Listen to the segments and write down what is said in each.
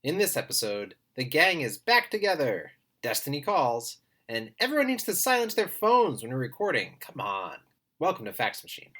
In this episode, the gang is back together. Destiny calls, and everyone needs to silence their phones when we're recording. Come on. Welcome to Fax Machine.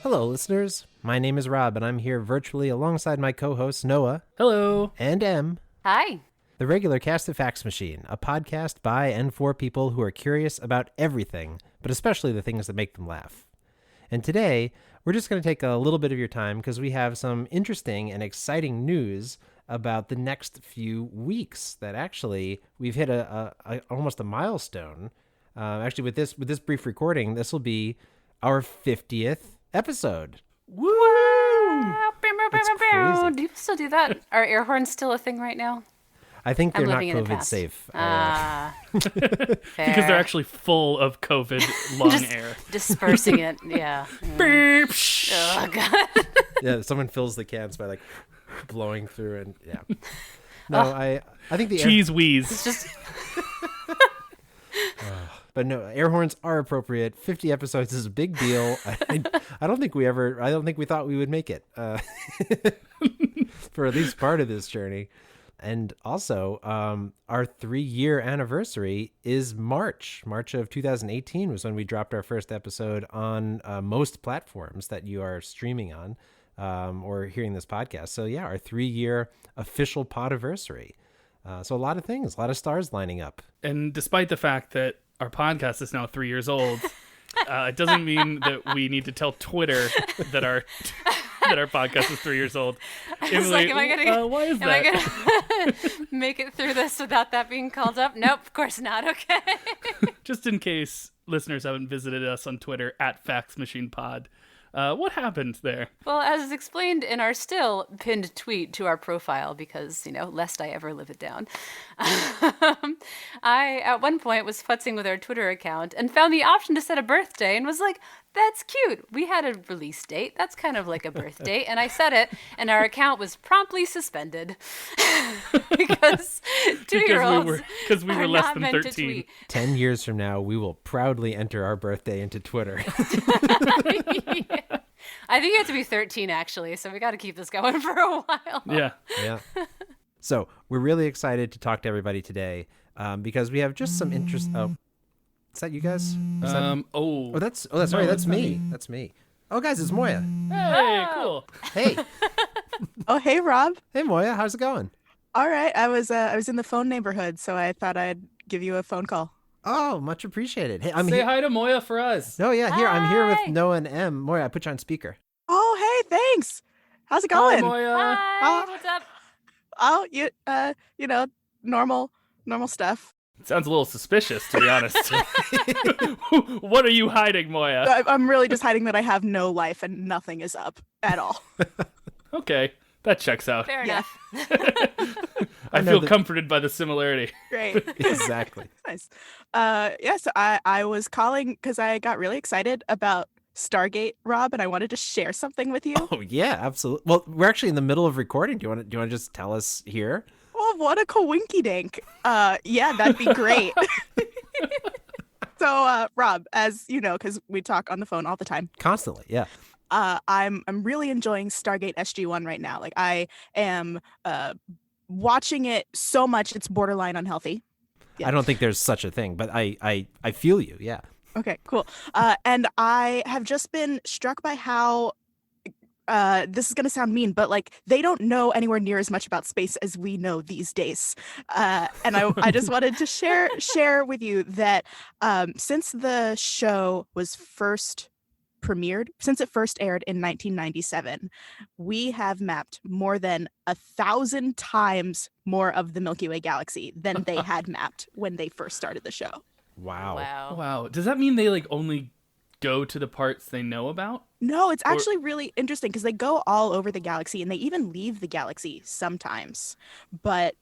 Hello, listeners. My name is Rob, and I'm here virtually alongside my co-hosts Noah. Hello. And Em. Hi. The regular cast of Fax Machine, a podcast by and for people who are curious about everything, but especially the things that make them laugh. And today, we're just going to take a little bit of your time because we have some interesting and exciting news about the next few weeks that actually we've hit almost a milestone. Actually, with this brief recording, this will be our 50th episode. Woo! It's crazy. Do you still do that? Are air horns still a thing right now? I think they're I'm not living in the COVID past. safe. Because they're actually full of COVID lung just air. dispersing it. Yeah. Beep. Oh god. Yeah, someone fills the cans by like blowing through and yeah. No, I think the Cheese wheeze. It's just but no, air horns are appropriate. 50 episodes is a big deal. I don't think we thought we would make it for at least part of this journey. And also, our 3-year anniversary is March of 2018 was when we dropped our first episode on most platforms that you are streaming on or hearing this podcast. So yeah, our 3-year official podiversary. So a lot of things, a lot of stars lining up. And despite the fact that our podcast is now 3 years old, it doesn't mean that we need to tell Twitter that our podcast is 3 years old. I was like, why is am I gonna make it through this without that being called up? Nope, of course not. Okay. Just in case listeners haven't visited us on Twitter at FaxMachinePod. What happened there? Well, as explained in our still pinned tweet to our profile, because, lest I ever live it down, I, at one point, was futzing with our Twitter account and found the option to set a birthday and was like, that's cute. We had a release date. That's kind of like a birth date. And I set it, and our account was promptly suspended because 2-year-olds because we were less than 13. 10 years from now, we will proudly enter our birthday into Twitter. Yeah. I think you have to be 13, actually, so we got to keep this going for a while. Yeah. Yeah. So we're really excited to talk to everybody today because we have just some interest. Oh, is that you guys? That's me. That's me. Oh, guys, it's Moiya. Hey, cool. Hey. Oh, hey, Rob. Hey, Moiya. How's it going? All right. I was in the phone neighborhood, so I thought I'd give you a phone call. Oh, much appreciated. Hey, Say hi to Moiya for us. No, yeah, here. I'm here Hi. with Noah and Em. Moiya, I put you on speaker. Oh, hey, thanks. How's it Hi, going? Moiya. Hi, what's up? Oh, normal stuff. Sounds a little suspicious, to be honest. What are you hiding, Moiya? I'm really just hiding that I have no life and nothing is up at all. Okay, that checks out. Fair Yeah. enough. I feel comforted by the similarity. Great. Exactly. Nice. So I was calling because I got really excited about Stargate, Rob, and I wanted to share something with you. Oh, yeah, absolutely. Well, we're actually in the middle of recording. Do you want to just tell us here? Oh, what a coinky-dink. Yeah, that'd be great. So, Rob, as you know, because we talk on the phone all the time, Constantly, yeah. I'm really enjoying Stargate SG-1 right now. Like, I am watching it so much it's borderline unhealthy. Yeah. I don't think there's such a thing, but I feel you, yeah. Okay, cool. And I have just been struck by how this is going to sound mean, but like they don't know anywhere near as much about space as we know these days. And I just wanted to share with you that since the show was first premiered, since it first aired in 1997, we have mapped more than 1,000 times more of the Milky Way galaxy than they had mapped when they first started the show. Wow. Wow. Wow. Does that mean they only go to the parts they know about? No, it's actually really interesting because they go all over the galaxy and they even leave the galaxy sometimes. But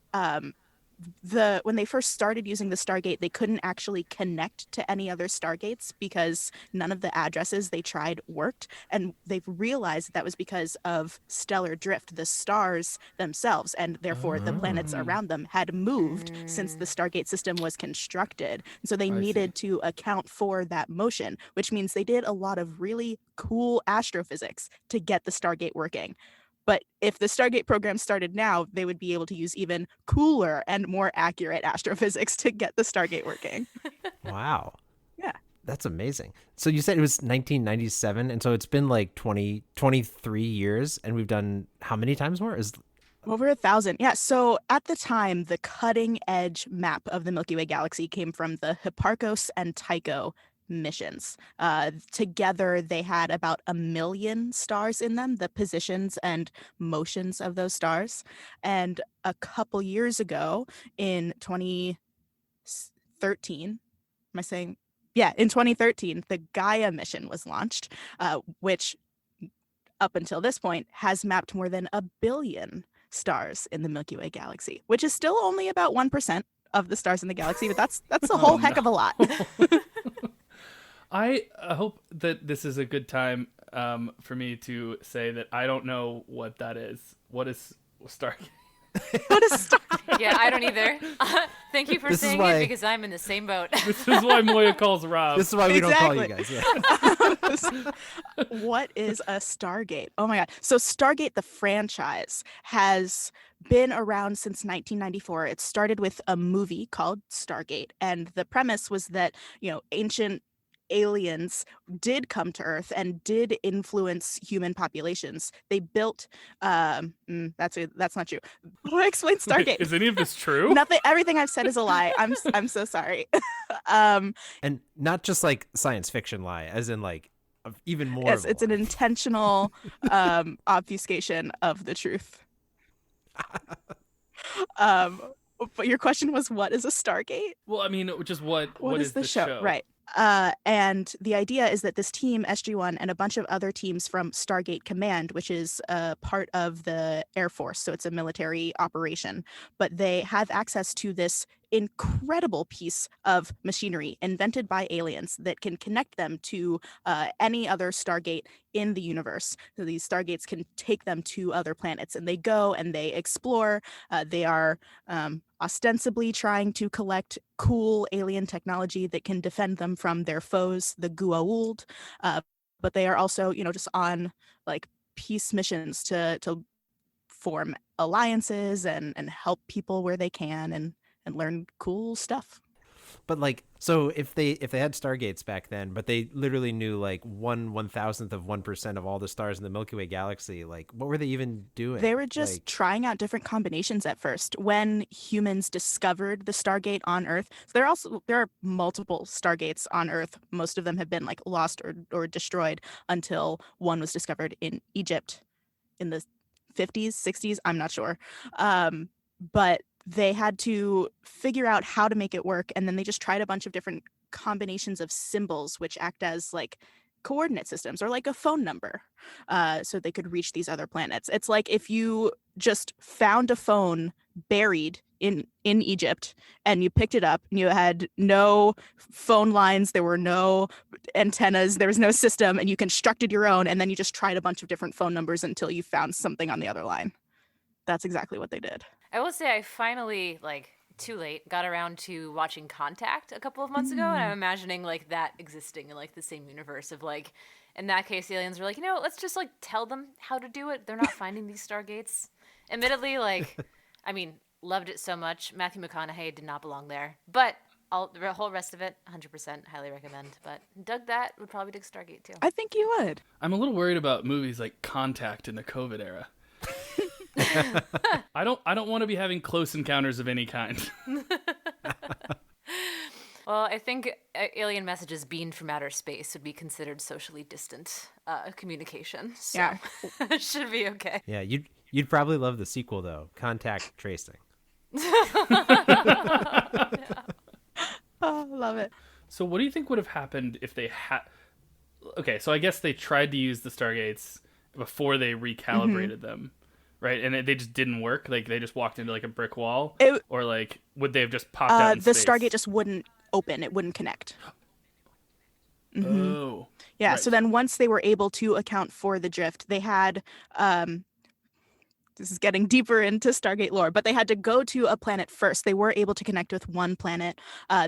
when they first started using the Stargate, they couldn't actually connect to any other Stargates because none of the addresses they tried worked. And they've realized that was because of stellar drift. The stars themselves, and therefore the planets around them, had moved since the Stargate system was constructed. And so they needed to account for that motion, which means they did a lot of really cool astrophysics to get the Stargate working. But if the Stargate program started now, they would be able to use even cooler and more accurate astrophysics to get the Stargate working. Wow. Yeah. That's amazing. So you said it was 1997, and so it's been like 23 years, and we've done how many times more? Over 1,000. Yeah. So at the time, the cutting edge map of the Milky Way galaxy came from the Hipparcos and Tycho missions. Together, they had about 1 million stars in them, the positions and motions of those stars. And a couple years ago, in 2013, am I saying? Yeah, in 2013, the Gaia mission was launched, which up until this point has mapped more than 1 billion stars in the Milky Way galaxy, which is still only about 1% of the stars in the galaxy, but that's a whole heck of a lot. I hope that this is a good time for me to say that I don't know what that is. What is Stargate? What is Stargate? Yeah, I don't either. Thank you for saying it because I'm in the same boat. This is why Moiya calls Rob. This is why we don't call you guys. Yeah. What is a Stargate? Oh my God. So Stargate, the franchise, has been around since 1994. It started with a movie called Stargate. And the premise was that, ancient aliens did come to Earth and did influence human populations. They built that's not true. How do I explain Stargate? Wait, is any of this true? Nothing. Everything I've said is a lie. I'm so sorry. And not just like science fiction lie, as in like even more. Yes, it's an intentional obfuscation of the truth. But your question was, what is a Stargate? Well, I mean, just what is the show? Right. And the idea is that this team, SG-1, and a bunch of other teams from Stargate Command, which is part of the Air Force, so it's a military operation, but they have access to this incredible piece of machinery invented by aliens that can connect them to any other Stargate in the universe. So these Stargates can take them to other planets, and they go and they explore. They are ostensibly trying to collect cool alien technology that can defend them from their foes, the Goa'uld. But they are also, just on like peace missions to form alliances and help people where they can and learn cool stuff. But like, so if they had Stargates back then, but they literally knew like 1/1000th of 1% of all the stars in the Milky Way galaxy, like what were they even doing? They were just trying out different combinations at first. When humans discovered the Stargate on Earth, so there are multiple Stargates on Earth. Most of them have been like lost or destroyed until one was discovered in Egypt in the 50s, 60s. I'm not sure. But they had to figure out how to make it work, and then they just tried a bunch of different combinations of symbols which act as like coordinate systems or like a phone number, so they could reach these other planets. It's like if you just found a phone buried in Egypt and you picked it up and you had no phone lines, there were no antennas, there was no system, and you constructed your own, and then you just tried a bunch of different phone numbers until you found something on the other line. That's exactly what they did. I will say I finally, too late, got around to watching Contact a couple of months ago, and I'm imagining, that existing in, the same universe of, in that case, aliens were like, let's just, tell them how to do it. They're not finding these Stargates. Admittedly, loved it so much. Matthew McConaughey did not belong there. But the whole rest of it, 100% highly recommend. But dug that, would probably dig Stargate, too. I think you would. I'm a little worried about movies like Contact in the COVID era. I don't want to be having close encounters of any kind. Well, I think alien messages beamed from outer space would be considered socially distant communication. So yeah. It should be okay. Yeah, you'd probably love the sequel though, Contact Tracing. Oh, love it. So what do you think would have happened if they had... okay, so I guess they tried to use the Stargates before they recalibrated them, right? And they just didn't work. Like they just walked into like a brick wall, or like would they have just popped out in The space? Stargate just wouldn't open. It wouldn't connect. Oh, Yeah. right. So then once they were able to account for the drift, they had. This is getting deeper into Stargate lore, but they had to go to a planet first. They were able to connect with one planet.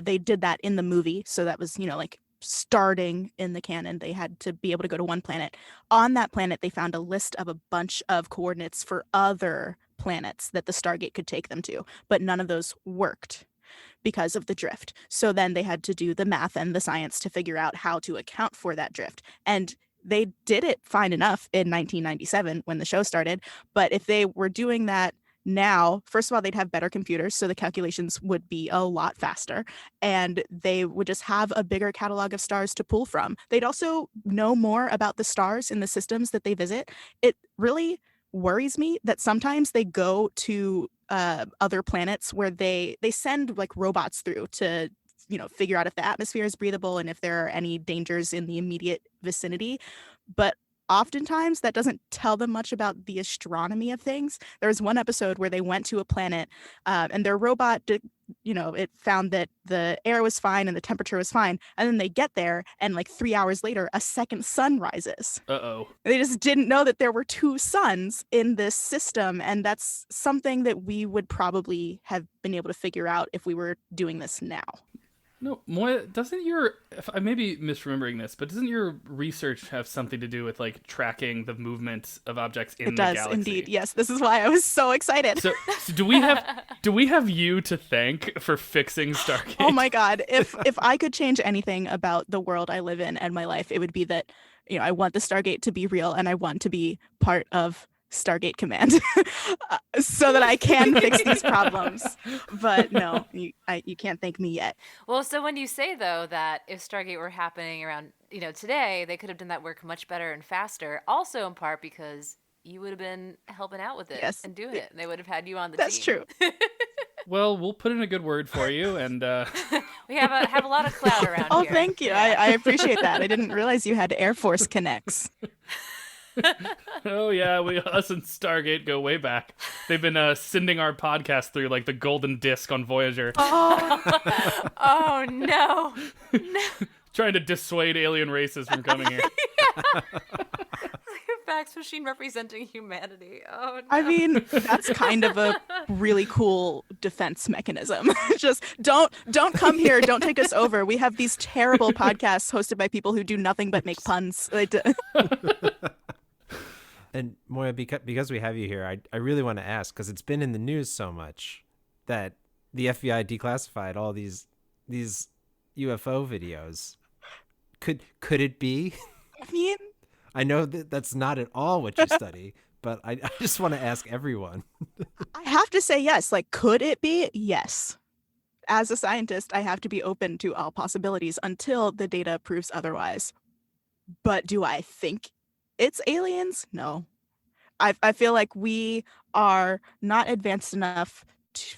They did that in the movie, so that was like starting in the canon. They had to be able to go to one planet. On that planet, they found a list of a bunch of coordinates for other planets that the Stargate could take them to, but none of those worked because of the drift. So then they had to do the math and the science to figure out how to account for that drift. And they did it fine enough in 1997 when the show started. But if they were doing that now, first of all, they'd have better computers, so the calculations would be a lot faster. And they would just have a bigger catalog of stars to pull from. They'd also know more about the stars in the systems that they visit. It really worries me that sometimes they go to other planets where they send like robots through to figure out if the atmosphere is breathable and if there are any dangers in the immediate vicinity. But oftentimes that doesn't tell them much about the astronomy of things. There was one episode where they went to a planet and their robot it found that the air was fine and the temperature was fine, and then they get there and like 3 hours later a second sun rises. They just didn't know that there were two suns in this system, and that's something that we would probably have been able to figure out if we were doing this now. No, Moiya, if I may be misremembering this, but doesn't your research have something to do with like tracking the movement of objects in the galaxy? It does indeed. Yes, this is why I was so excited. So do we have you to thank for fixing Stargate? Oh my God! If I could change anything about the world I live in and my life, it would be that I want the Stargate to be real, and I want to be part of Stargate Command so that I can fix these problems. But no, you can't thank me yet. Well, so when you say, though, that if Stargate were happening around, today, they could have done that work much better and faster, also in part because you would have been helping out with it and doing it. And they would have had you on the team. That's true. Well, we'll put in a good word for you, and we have a lot of clout around here. Oh, thank you. I appreciate that. I didn't realize you had Air Force connects. Oh yeah, us and Stargate go way back. They've been sending our podcast through like the golden disc on Voyager. Oh no. Trying to dissuade alien races from coming here. Fax machine representing humanity. Oh no. I mean, that's kind of a really cool defense mechanism. Just don't come here. Don't take us over. We have these terrible podcasts hosted by people who do nothing but make puns. And Moiya, because we have you here, I really want to ask, because it's been in the news so much that the FBI declassified all these UFO videos. Could it be? I mean, I know that's not at all what you study, but I just want to ask everyone. I have to say yes. Like, could it be? Yes. As a scientist, I have to be open to all possibilities until the data proves otherwise. But do I think it's aliens? No. I feel like we are not advanced enough to,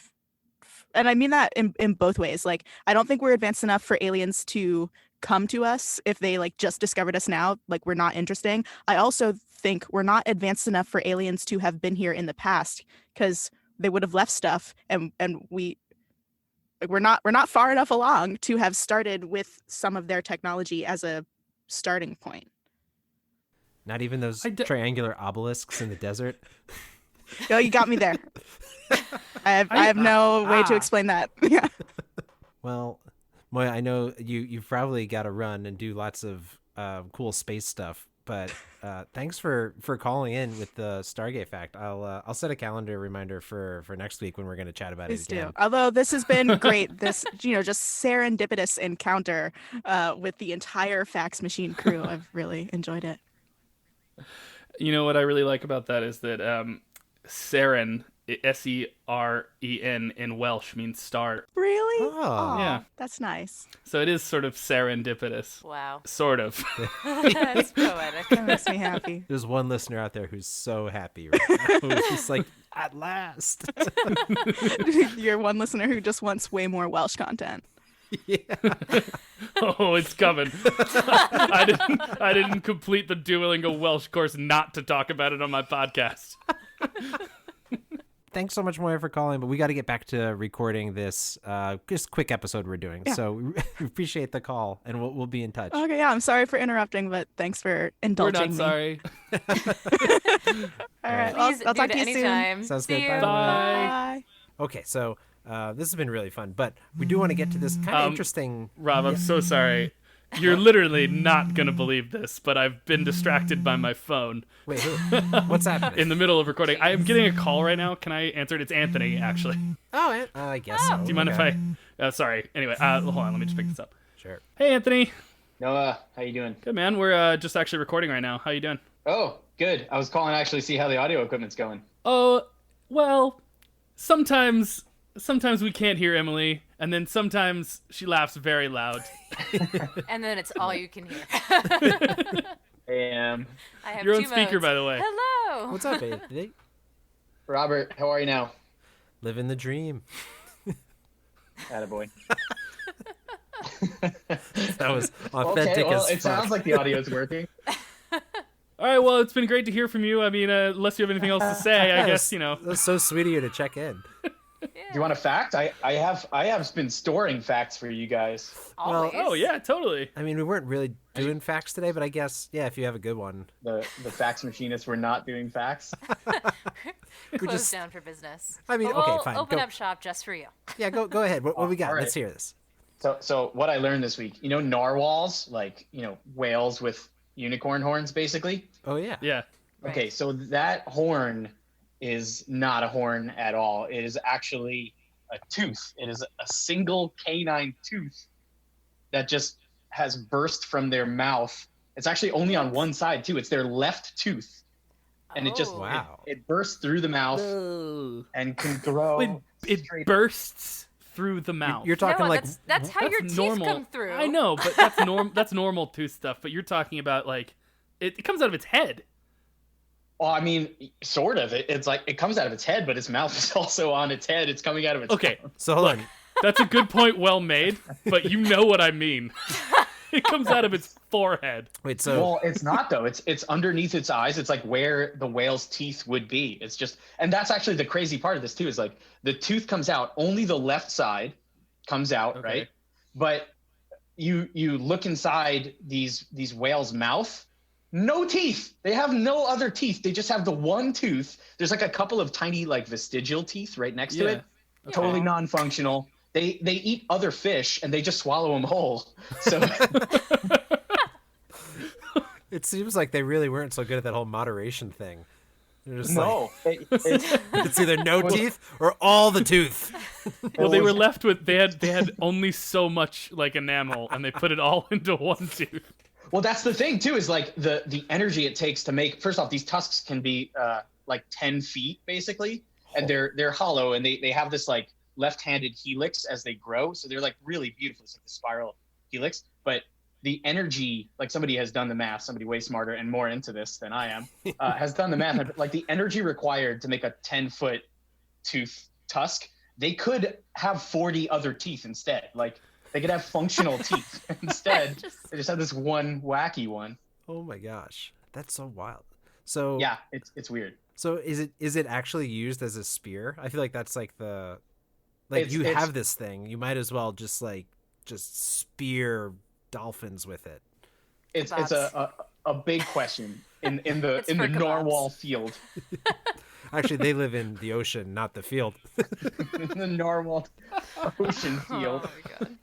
and I mean that in both ways. Like, I don't think we're advanced enough for aliens to come to us if they like just discovered us now. Like, we're not interesting. I also think we're not advanced enough for aliens to have been here in the past, because they would have left stuff, and we're not far enough along to have started with some of their technology as a starting point. Not even those triangular obelisks in the desert? No, you got me there. I have no way to explain that. Yeah. Well, Moiya, I know you've probably got to run and do lots of cool space stuff, but thanks for calling in with the Stargate fact. I'll set a calendar reminder for next week when we're going to chat about it again. Although this has been great, this just serendipitous encounter with the entire fax machine crew. I've really enjoyed it. You know what I really like about that is that Seren, S-E-R-E-N in Welsh means star. Really? Oh. Yeah. That's nice. So it is sort of serendipitous. Wow. Sort of. That's poetic. That makes me happy. There's one listener out there who's so happy right now. Who's just like, at last. You're one listener who just wants way more Welsh content. Yeah. Oh, it's coming. I didn't complete the Duolingo Welsh course not to talk about it on my podcast. Thanks so much, Moiya, for calling, but we got to get back to recording this just quick episode we're doing. Yeah. So we appreciate the call, and we'll be in touch. Okay, yeah, I'm sorry for interrupting, but thanks for We're indulging not sorry. me. All right, Please I'll do talk it to you soon. anytime. Sounds See good. you. Bye. Bye. Bye. Okay, so this has been really fun, but we do want to get to this kind of interesting... Rob, I'm so sorry. You're literally not going to believe this, but I've been distracted by my phone Wait, who? What's happening? in the middle of recording. I am getting a call right now. Can I answer it? It's Anthony, actually. Oh, I guess so. Do you mind if I... sorry. Anyway, hold on. Let me just pick this up. Sure. Hey, Anthony. Noah, how you doing? Good, man. We're just actually recording right now. How you doing? Oh, good. I was calling to actually see how the audio equipment's going. Oh, well, sometimes we can't hear Emily, and then sometimes she laughs very loud. And then it's all you can hear. And I have You're on two speaker, modes. by the way. Hello. What's up, Anthony? Robert, how are you now? Living the dream. Attaboy. That was authentic Okay, well, as it sounds fuck. like the audio's working. All right, well, it's been great to hear from you. I mean, unless you have anything else to say, I guess, you know. That was so sweet of you to check in. Do you want a fact? I have been storing facts for you guys. Always. Oh, yeah, totally. I mean, we weren't really doing facts today, but I guess, yeah, if you have a good one. The fax machinists were not doing facts. Closed just- down for business. I mean, But okay, we'll fine, open go. up shop just for you. Yeah, go ahead. What we got? all right. Let's hear this. So what I learned this week, narwhals, like, whales with unicorn horns, basically. Oh, yeah. Yeah. Okay, Right. so that horn is not a horn at all. It is actually a tooth. It is a single canine tooth that just has burst from their mouth. It's actually only on one side, too. It's their left tooth. And it just Oh. Wow. it bursts through the mouth and can grow. Wait, it straight- bursts through the mouth. You're talking no, like... that's how your teeth normal. come through. I know, but that's normal tooth stuff. But you're talking about, like, it comes out of its head. Well, I mean, sort of. It's like it comes out of its head, but its mouth is also on its head. It's coming out of its Okay, mouth. So hold on. that's a good point, well made. But you know what I mean. It comes out of its forehead. Wait, so... Well, it's not though. It's underneath its eyes. It's like where the whale's teeth would be. It's just, and that's actually the crazy part of this too. Is like the tooth comes out. Only the left side comes out, Okay. right? But you look inside these whales' mouth. No teeth. They have no other teeth. They just have the one tooth. There's like a couple of tiny like vestigial teeth right next to Yeah. it. Totally non-functional. They eat other fish and they just swallow them whole. So It seems like they really weren't so good at that whole moderation thing. They're just no, it's either no teeth or all the tooth. Well, they were left with they had only so much like enamel, and they put it all into one tooth. Well, that's the thing too, is like the energy it takes to make. First off, these tusks can be like 10 feet basically, and they're hollow, and they have this like left-handed helix as they grow, so they're like really beautiful. It's like the spiral helix, but the energy, like somebody has done the math, somebody way smarter and more into this than I am, has done the math. Like the energy required to make a 10-foot tooth tusk, they could have 40 other teeth instead. Like they could have functional teeth instead. They just have this one wacky one. Oh my gosh, that's so wild. So Yeah, it's weird. So is it actually used as a spear? I feel like that's like you have this thing. You might as well just spear dolphins with it. It's Kebabs. a big question in the It's in the for kebabs. narwhal field. Actually, they live in the ocean, not the field. In the narwhal ocean field. Oh my god.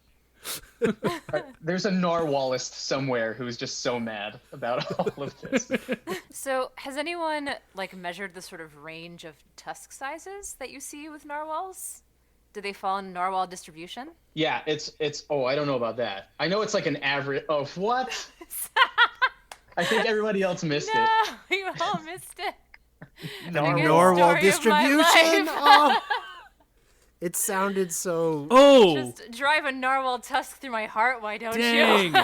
There's a narwhalist somewhere who's just so mad about all of this. So, has anyone like measured the sort of range of tusk sizes that you see with narwhals? Do they fall in narwhal distribution? Yeah, it's I don't know about that. I know it's like an average of what? I think everybody else missed it. No, you all missed it. Narwhal. Narwhal story of my distribution. life. Oh, it sounded so. Oh, Just drive a narwhal tusk through my heart, why don't dang! you?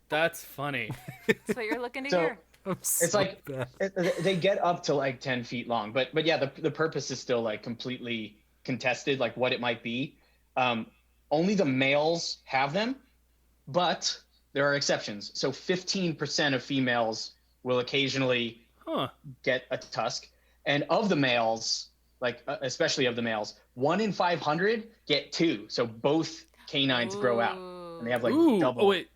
That's funny. That's what you're looking to So- hear. It's like they get up to like 10 feet long, but yeah, the purpose is still like completely contested, like what it might be. only the males have them, but there are exceptions. So 15% of females will occasionally get a tusk. And of the males, like especially of the males, 1 in 500 get 2. So both canines grow out. And they have like double. Oh, wait.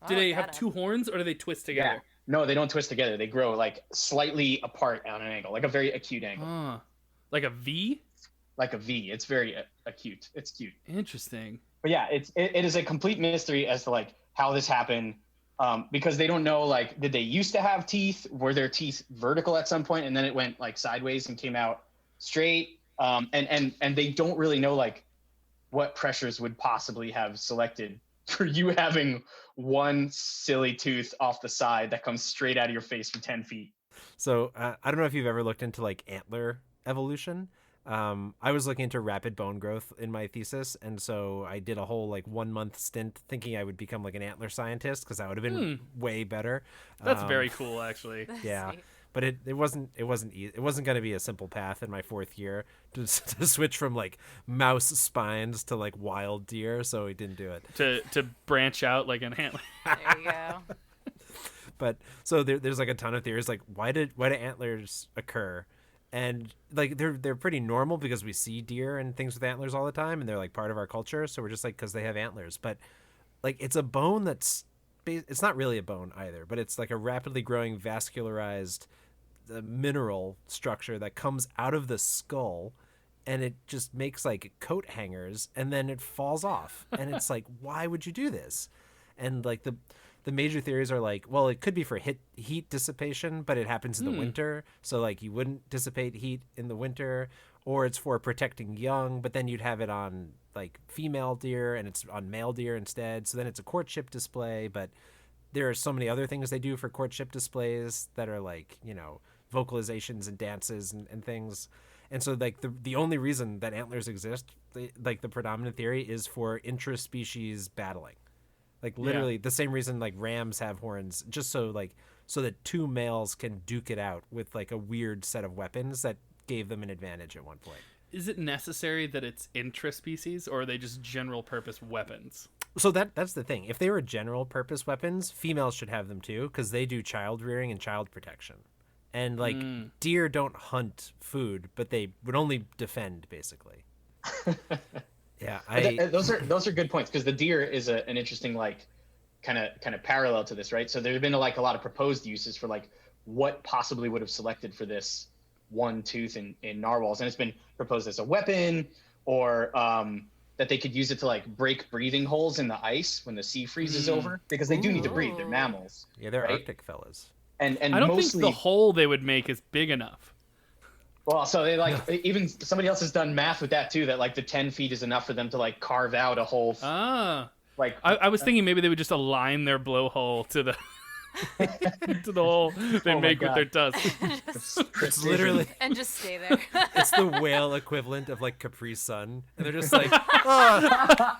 Do they have 2 horns or do they twist together? Yeah. No, they don't twist together. They grow like slightly apart on an angle, like a very acute angle. Like a V? Like a V. It's very acute. It's cute. Interesting. But yeah, it is a complete mystery as to like how this happened, because they don't know, like, did they used to have teeth? Were their teeth vertical at some point and then it went like sideways and came out straight? And they don't really know like what pressures would possibly have selected for you having one silly tooth off the side that comes straight out of your face from 10 feet. So I don't know if you've ever looked into like antler evolution. I was looking into rapid bone growth in my thesis, and so I did a whole like 1 month stint thinking I would become like an antler scientist because that would have been way better. That's very cool, actually. Yeah, but it wasn't going to be a simple path in my 4th year to switch from like mouse spines to like wild deer, so we didn't do it. To branch out like an antler. There you go. But so there's like a ton of theories like why do antlers occur? And like they're pretty normal because we see deer and things with antlers all the time, and they're like part of our culture. So we're just like, because they have antlers. But like it's a bone it's not really a bone either, but it's like a rapidly growing vascularized mineral structure that comes out of the skull, and it just makes like coat hangers, and then it falls off. And it's like, why would you do this? And like the major theories are like, well, it could be for heat dissipation, but it happens in the winter. So like you wouldn't dissipate heat in the winter, or it's for protecting young, but then you'd have it on like female deer and it's on male deer instead. So then it's a courtship display, but there are so many other things they do for courtship displays that are like, you know, vocalizations and dances and things. And so like the only reason that antlers exist, like the predominant theory is for intraspecies battling. Like literally the same reason like rams have horns, just so that 2 males can duke it out with like a weird set of weapons that gave them an advantage at one point. Is it necessary that it's intraspecies, or are they just general purpose weapons? So that's the thing. If they were general purpose weapons, females should have them too, because they do child rearing and child protection. And like deer don't hunt food, but they would only defend basically. Yeah, those are good points, because the deer is an interesting like kind of parallel to this, right? So there's been like a lot of proposed uses for like what possibly would have selected for this one tooth in narwhals, and it's been proposed as a weapon, or that they could use it to like break breathing holes in the ice when the sea freezes over, because they do need to breathe. They're mammals. Yeah, they're right? Arctic fellas. And I don't mostly, think the hole they would make is big enough. Well, so they like even somebody else has done math with that too, that like the 10 feet is enough for them to like carve out a whole. Like I was thinking maybe they would just align their blowhole to the to the hole they make with their tusks. It's literally And just stay there. it's the whale equivalent of like Capri Sun, and they're just like, oh,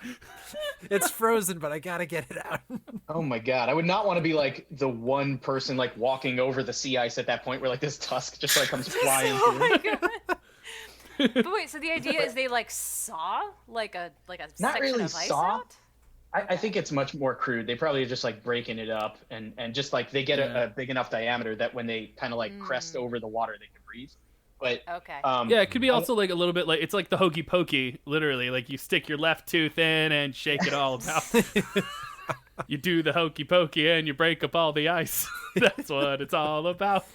it's frozen, but I gotta get it out. Oh my god, I would not want to be like the one person like walking over the sea ice at that point where like this tusk just like comes flying Oh through. my god. But wait, so the idea is they like saw like a Not section really of ice saw. out? I think it's much more crude. They probably are just like breaking it up and just like they get a big enough diameter that when they kind of like crest over the water, they can breathe. But Okay. Yeah, it could be also like a little bit like it's like the hokey pokey, literally. Like you stick your left tooth in and shake it all about. You do the hokey pokey and you break up all the ice. That's what it's all about.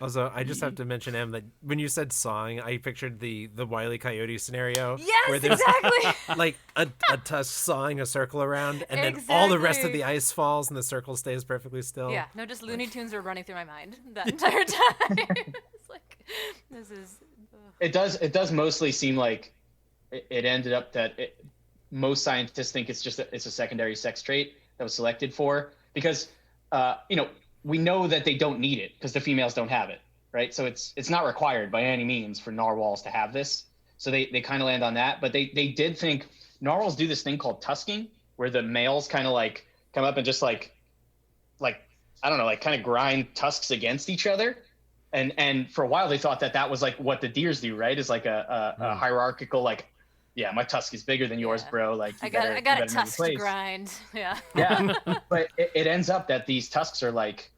Also, I just have to mention, Em, that when you said sawing, I pictured the Wile E. Coyote scenario. Yes, where there's exactly. like a tusk sawing a circle around, and then all the rest of the ice falls, and the circle stays perfectly still. Yeah, no, just Looney Tunes were running through my mind that entire time. It's like, this is. it does mostly seem like it ended up that most scientists think it's a secondary sex trait that was selected for, because we know that they don't need it because the females don't have it, right? So it's not required by any means for narwhals to have this. So they kind of land on that, but they did think narwhals do this thing called tusking, where the males kind of like come up and just like I don't know, like kind of grind tusks against each other. And for a while they thought that was like what the deers do, right? Is like a hierarchical like yeah, my tusk is bigger than yours, Yeah. bro. Like, I you got better- a you better make tusk your to place." grind. Yeah. Yeah, but it ends up that these tusks are like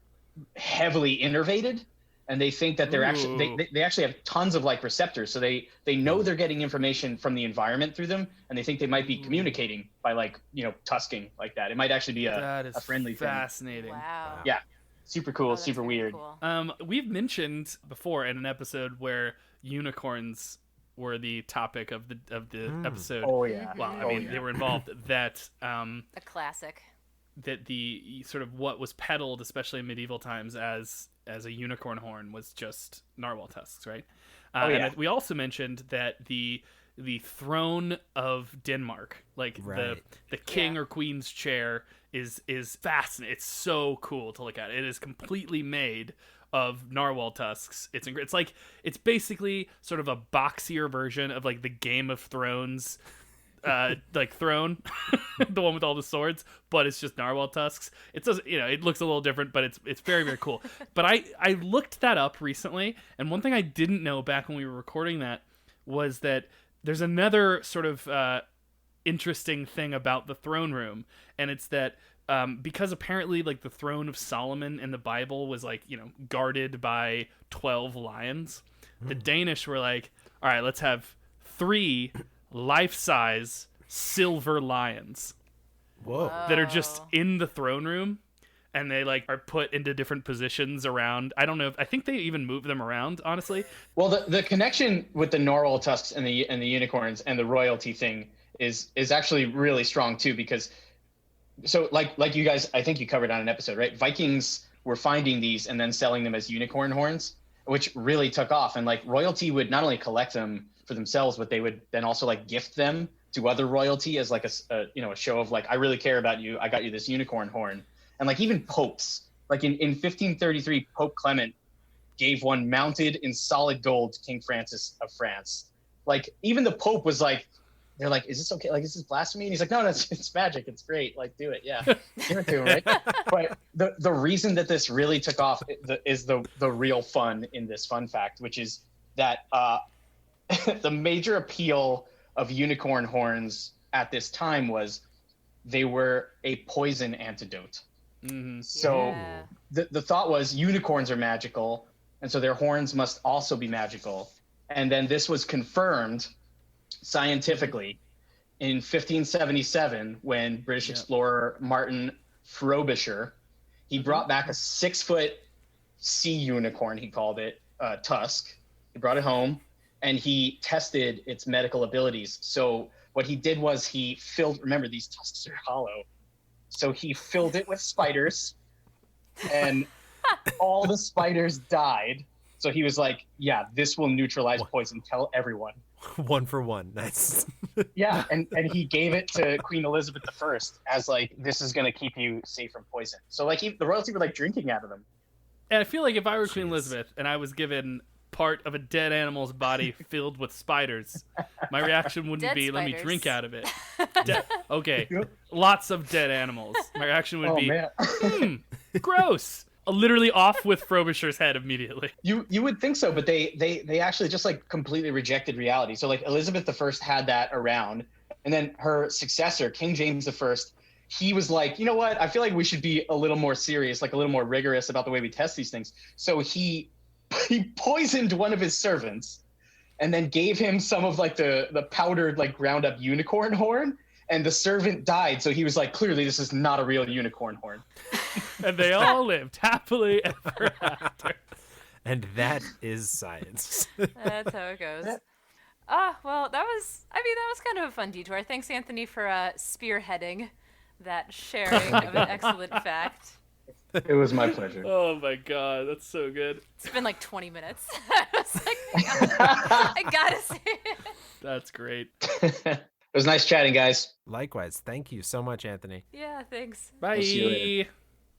heavily innervated, and they think that they're actually Ooh. they actually have tons of like receptors, so they know they're getting information from the environment through them, and they think they might be communicating by like tusking like that. It might actually be That is a friendly thing. fascinating. Wow. Yeah, super cool, Oh, that's super very weird. cool. We've mentioned before in an episode where unicorns were the topic of the episode. Oh yeah. Well, I Oh, mean, yeah. they were involved. That A classic. that the sort of what was peddled, especially in medieval times, as a unicorn horn was just narwhal tusks, right? Oh, yeah. And we also mentioned that the throne of Denmark, like Right. the king Yeah. or queen's chair, is fascinating. It's so cool to look at. It is completely made of narwhal tusks. It's basically sort of a boxier version of like the Game of Thrones like throne, the one with all the swords, but it's just narwhal tusks. It does, it looks a little different, but it's very, very cool. But I looked that up recently, and one thing I didn't know back when we were recording that was that there's another sort of interesting thing about the throne room, and it's that because apparently like the throne of Solomon in the Bible was like guarded by 12 lions, the Danish were like, all right, let's have 3 life-size silver lions Whoa. that are just in the throne room, and they like are put into different positions around. I don't know I think they even move them around, honestly. Well, the connection with the narwhal tusks and the unicorns and the royalty thing is actually really strong too, because so like you guys, I think you covered on an episode, right? Vikings were finding these and then selling them as unicorn horns, which really took off. And like royalty would not only collect them for themselves, but they would then also like gift them to other royalty as like a show of like, I really care about you. I got you this unicorn horn. And like even popes, like in 1533, Pope Clement gave one mounted in solid gold to King Francis of France. Like even the Pope was like, they're like, is this okay? Like, is this blasphemy? And he's like, no, it's magic. It's great. Like, do it. Yeah. Give it to him, right? But the reason that this really took off is the real fun in this fun fact, which is that the major appeal of unicorn horns at this time was they were a poison antidote. Mm-hmm. So Yeah. the thought was unicorns are magical, and so their horns must also be magical. And then this was confirmed scientifically in 1577 when British explorer Martin Frobisher, he brought back a 6-foot sea unicorn, he called it, tusk. He brought it home and he tested its medical abilities. So what he did was he remember these tusks are hollow, so he filled it with spiders and all the spiders died. So he was like, yeah, this will neutralize poison. Tell everyone. 1 for 1. Nice. Yeah, and he gave it to Queen Elizabeth I as like, this is gonna keep you safe from poison. So like the royalty were like drinking out of them. And I feel like if I were Queen Elizabeth and I was given part of a dead animal's body filled with spiders, my reaction wouldn't Dead be, let me spiders. drink out of it. Okay, lots of dead animals. My reaction would be, man. gross. Literally off with Frobisher's head immediately. You would think so, but they actually just like completely rejected reality. So like Elizabeth I had that around, and then her successor, King James I, he was like, you know what? I feel like we should be a little more serious, like a little more rigorous about the way we test these things. So he poisoned one of his servants and then gave him some of like the powdered like ground up unicorn horn, and the servant died. So he was like, clearly this is not a real unicorn horn. And they all lived happily ever after. And that is science. That's how it goes. Well, that was kind of a fun detour. Thanks, Anthony, for spearheading that sharing of an excellent fact. It was my pleasure. Oh my god, that's so good. It's been like 20 minutes. I was like, I gotta say it. That's great. It was nice chatting, guys. Likewise. Thank you so much, Anthony. Yeah, thanks. Bye. see you later.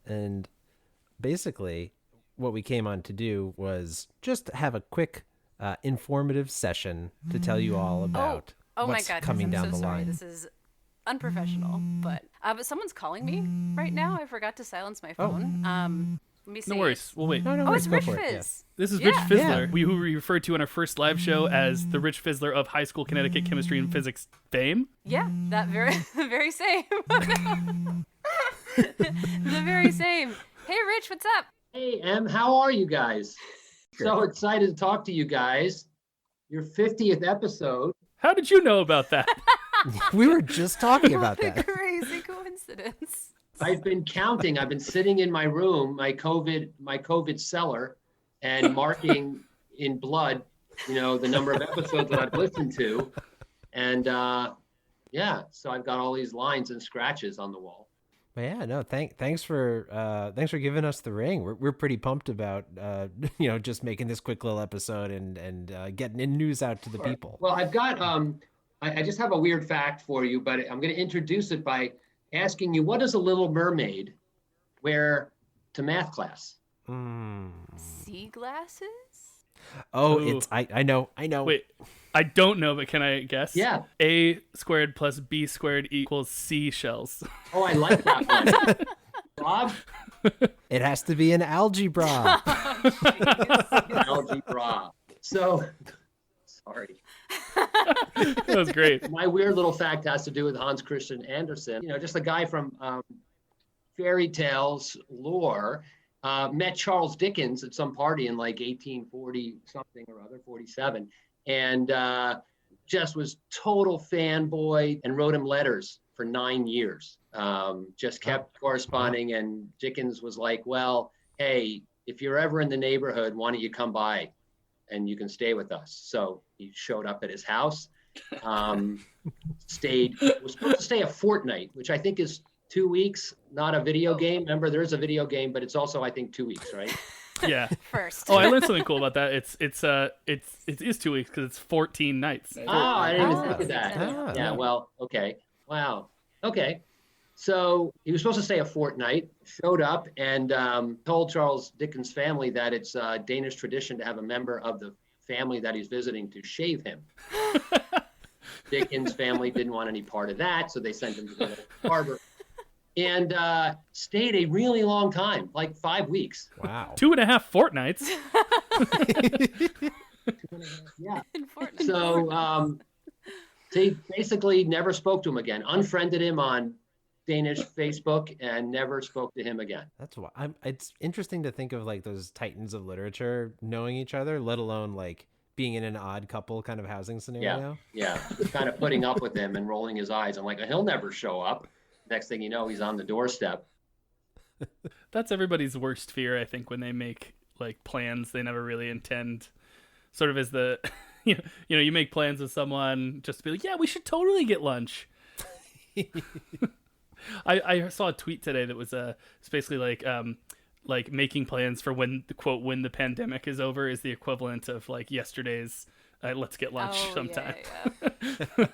And basically, what we came on to do was just have a quick, informative session to tell you all about Oh my what's god, coming I'm down so the sorry. line. This is unprofessional, but someone's calling me right now. I forgot to silence my phone. Let me see. No worries. We'll wait. No Oh, it's worries. Go Rich for Fizz. it. Yes. This is Yeah. Rich Fisler, Yeah. who we referred to in our first live show as the Rich Fisler of high school Connecticut chemistry and physics fame. Yeah, that very very same. The very same. Hey, Rich, what's up? Hey, Em, how are you guys? So excited to talk to you guys. Your 50th episode. How did you know about that? We were just talking about What a that. crazy coincidence. I've been counting. I've been sitting in my room, my COVID cellar, and marking in blood, the number of episodes that I've listened to. And yeah, so I've got all these lines and scratches on the wall. But yeah, no, thanks for giving us the ring. We're pretty pumped about just making this quick little episode and getting in news out to the people. Well, I've got I just have a weird fact for you, but I'm going to introduce it by asking you, what does a little mermaid wear to math class? Sea glasses? Oh, Ooh. I know. Wait, I don't know, but can I guess? Yeah. A squared plus B squared equals seashells. Oh, I like that one. Rob? It has to be an algebra. Algebra. So, sorry. That was great. My weird little fact has to do with Hans Christian Andersen. Just a guy from fairy tales lore. Met Charles Dickens at some party in like 1840 something or other, 47, and just was total fanboy and wrote him letters for 9 years. Just kept corresponding, and Dickens was like, well, hey, if you're ever in the neighborhood, why don't you come by and you can stay with us? So he showed up at his house, was supposed to stay a fortnight, which I think is 2 weeks, not a video game. Remember, there is a video game, but it's also, I think, 2 weeks, right? Yeah. First. Oh, I learned something cool about that. It is 2 weeks because it's 14 nights. Oh, I didn't even Oh, think of that. Ah. Yeah, well, okay. Wow. Okay. So he was supposed to stay a fortnight, showed up and told Charles Dickens' family that it's Danish tradition to have a member of the family that he's visiting to shave him. Dickens' family didn't want any part of that, so they sent him to the local barber. And stayed a really long time, like 5 weeks. Wow. 2.5 fortnights. Yeah. Important. So they basically never spoke to him again, unfriended him on Danish Facebook, and never spoke to him again. That's why it's interesting to think of like those titans of literature knowing each other, let alone like being in an odd couple kind of housing scenario. Yeah, just kind of putting up with him and rolling his eyes. I'm like, he'll never show up. Next thing you know, he's on the doorstep. That's everybody's worst fear, I think, when they make like plans they never really intend. Sort of as the, you make plans with someone just to be like, yeah, we should totally get lunch. I saw a tweet today that was it's basically like making plans for when the pandemic is over is the equivalent of like yesterday's let's get lunch sometime. Yeah.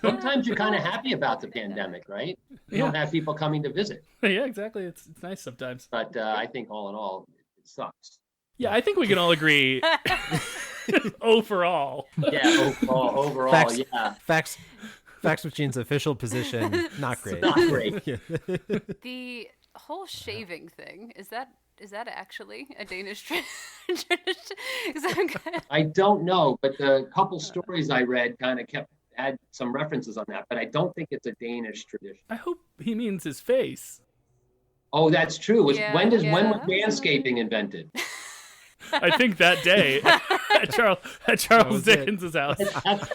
Sometimes you're kind of happy about the pandemic, right? You don't have people coming to visit. Yeah, exactly. It's nice sometimes. But I think all in all, it sucks. Yeah, I think we can all agree overall. Yeah, overall, Facts. yeah. Fax Machine's official position, not great. Not great. The whole shaving thing, is that actually a Danish tradition? 'Cause I'm kinda- I don't know, but the couple stories I read kind of had some references on that, but I don't think it's a Danish tradition. I hope he means his face. Oh, that's true. When was Yeah. manscaping invented? I think that day at Charles was it. Dickens' house. That's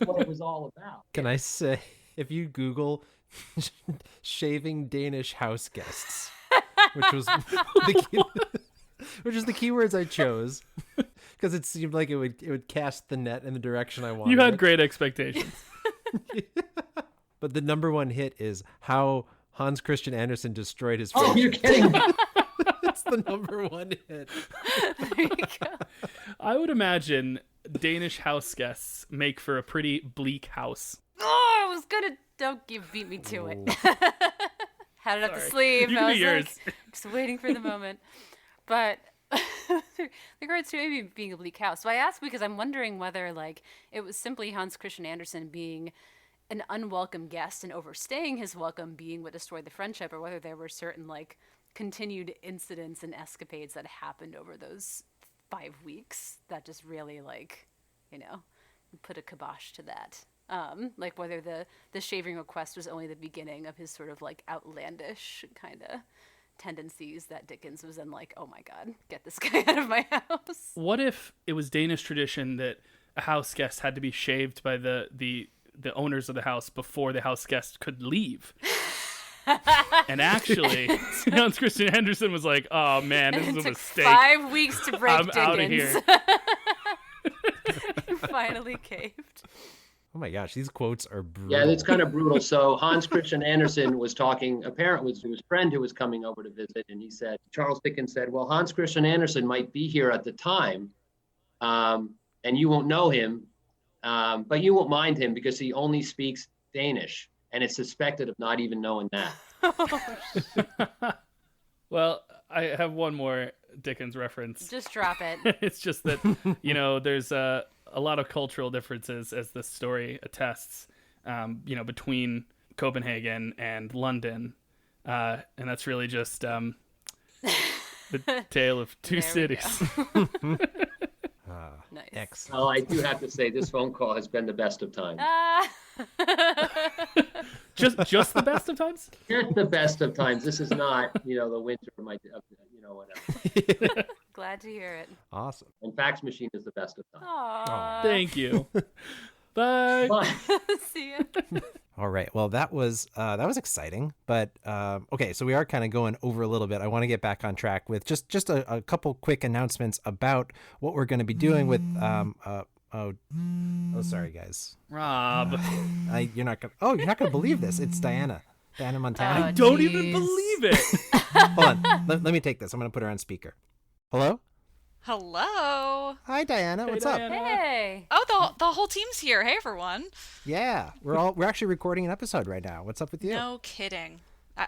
what it was all about. Can I say, if you Google shaving Danish house guests, which was the keywords I chose, because it seemed like it would cast the net in the direction I wanted. You had it. great expectations. But the number one hit is how Hans Christian Andersen destroyed his Oh, friendship. you're kidding. That's the number one hit. there you go. I would imagine Danish house guests make for a pretty bleak house. Oh, I was gonna. Don't you beat me to it. Had it up the Sorry. sleeve. You I can was do yours. like, just waiting for the moment. But with regards to maybe being a bleak house, so I asked because I'm wondering whether like it was simply Hans Christian Andersen being an unwelcome guest and overstaying his welcome being what destroyed the friendship, or whether there were certain like continued incidents and escapades that happened over those 5 weeks that just really put a kibosh to that. Like whether the shaving request was only the beginning of his sort of like outlandish kind of tendencies that Dickens was then like, oh my God, get this guy out of my house. What if it was Danish tradition that a house guest had to be shaved by the owners of the house before the house guest could leave? And actually, Hans Christian Andersen was like, "Oh man, this is a mistake. 5 weeks to break I'm Dickens." out of here. Finally caved. Oh my gosh, these quotes are brutal. Yeah, it's kind of brutal. So Hans Christian Andersen was talking, apparently it was his friend who was coming over to visit, and he said, Charles Dickens said, well, Hans Christian Andersen might be here at the time, and you won't know him, but you won't mind him because he only speaks Danish, and it's suspected of not even knowing that. Well, I have one more Dickens reference. Just drop it. It's just that, there's a lot of cultural differences, as this story attests, between Copenhagen and London. And that's really just the tale of two cities. Nice. Excellent. Well, I do have to say this phone call has been the best of times. Just the best of times? Just the best of times. This is not, the winter of my, whatever. Glad to hear it. Awesome. And Fax Machine is the best of times. Aww. Thank you. Bye. Bye. See ya. All right. Well, that was exciting, but okay. So we are kind of going over a little bit. I want to get back on track with just a couple quick announcements about what we're going to be doing with. Sorry, guys. Rob. You're not gonna believe this. It's Diana Montano. Oh, Don't jeez. even believe it. Hold on. Let me take this. I'm gonna put her on speaker. Hello. Hello. Hi, Diana. What's up? Hey. Oh, the whole team's here. Hey, everyone. Yeah, we're actually recording an episode right now. What's up with you? No kidding.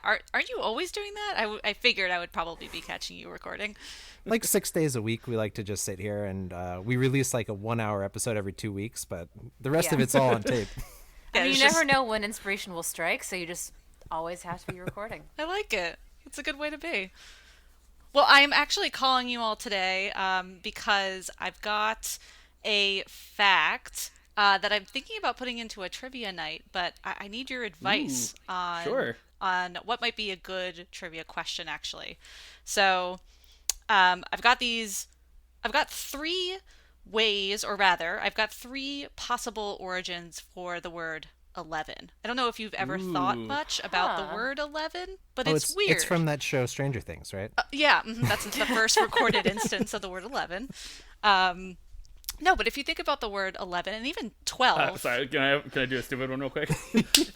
Aren't you always doing that? I figured I would probably be catching you recording. Like 6 days a week, we like to just sit here and we release like a 1-hour episode every 2 weeks, but the rest of it's all on tape. I mean, it's you just- never know when inspiration will strike, so you just always have to be recording. I like it. It's a good way to be. Well, I'm actually calling you all today because I've got a fact that I'm thinking about putting into a trivia night, but I need your advice on what might be a good trivia question, actually. So I've got 3 ways, or rather, I've got 3 possible origins for the word 11. I don't know if you've ever thought much about the word 11, but it's weird. It's from that show Stranger Things, right? Yeah, that's the first recorded instance of the word 11. No, but if you think about the word 11 and even 12. Sorry, can I do a stupid one real quick?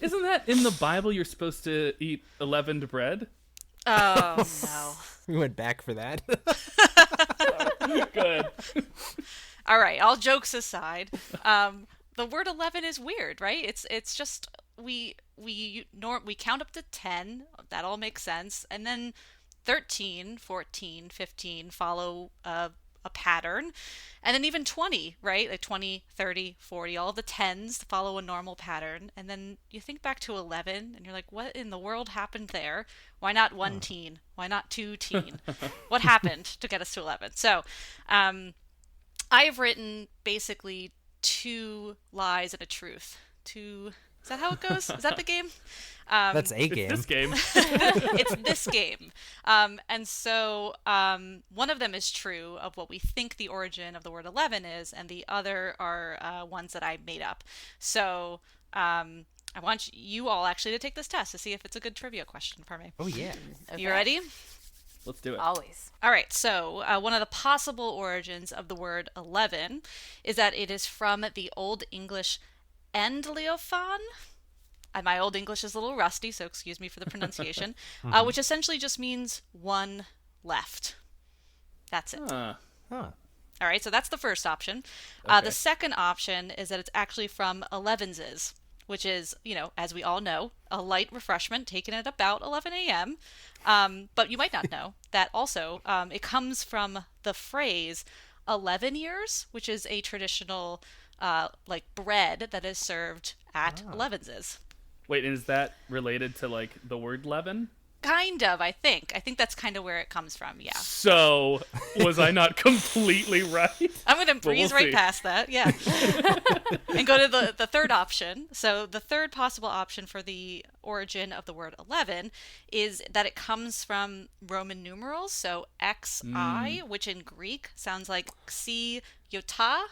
Isn't that in the Bible you're supposed to eat leavened bread? Oh, no. We went back for that. Good. All right, all jokes aside, the word 11 is weird, right? It's just we count up to 10, that all makes sense, and then 13, 14, 15 follow a pattern, and then even 20, right? Like 20, 30, 40, all the 10s follow a normal pattern, and then you think back to 11 and you're like, what in the world happened there? Why not 1 teen? Why not 2 teen? What happened to get us to 11? So I have written basically 2 lies and a truth. Is that how it goes? Is that the game? That's a game. This game. It's this game. And so one of them is true of what we think the origin of the word 11 is, and the other are ones that I made up. So I want you all actually to take this test to see if it's a good trivia question for me. Oh yeah. Okay. You ready? Let's do it. Always. All right, so one of the possible origins of the word 11 is that it is from the Old English endleophon. My Old English is a little rusty, so excuse me for the pronunciation, which essentially just means 1 left. That's it. Huh. All right, so that's the first option. Okay. The second option is that it's actually from elevenses, which is, as we all know, a light refreshment taken at about 11 a.m. But you might not know that also it comes from the phrase 11 years, which is a traditional bread that is served at elevenses. Wait, is that related to like the word leaven? Kind of, I think. I think that's kind of where it comes from, yeah. So, was I not completely right? I'm going to breeze we'll right see. past that, yeah. And go to the third option. So the third possible option for the origin of the word 11 is that it comes from Roman numerals, so XI, which in Greek sounds like xi iota.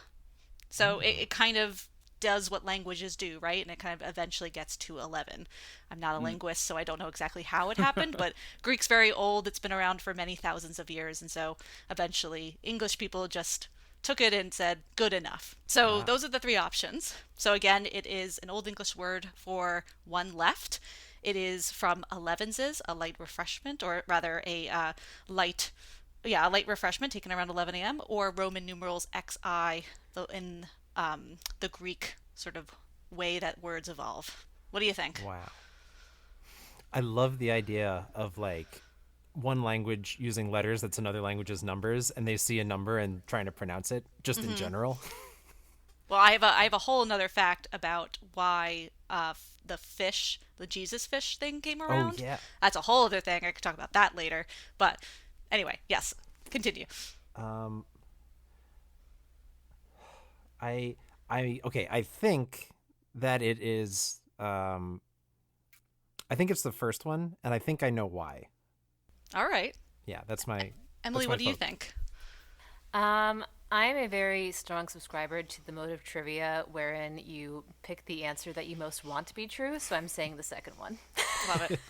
So it kind of does what languages do, right? And it kind of eventually gets to 11. I'm not a linguist, so I don't know exactly how it happened, but Greek's very old. It's been around for many thousands of years. And so eventually English people just took it and said, good enough. So those are the three options. So again, it is an Old English word for one left. It is from elevenses, a light refreshment, or rather a light refreshment taken around 11 a.m., or Roman numerals XI in the Greek sort of way that words evolve. What do you think? Wow. I love the idea of like one language using letters that's another language's numbers, and they see a number and trying to pronounce it just in general. Well, I have a whole another fact about why the Jesus fish thing came around. Oh, yeah. That's a whole other thing. I could talk about that later. But anyway, yes, continue. I think that it is I think it's the first one, and I think I know why. All right. Yeah, that's my Emily, that's my what do you vote. think? I'm a very strong subscriber to the mode of trivia wherein you pick the answer that you most want to be true, so I'm saying the second one. Love it.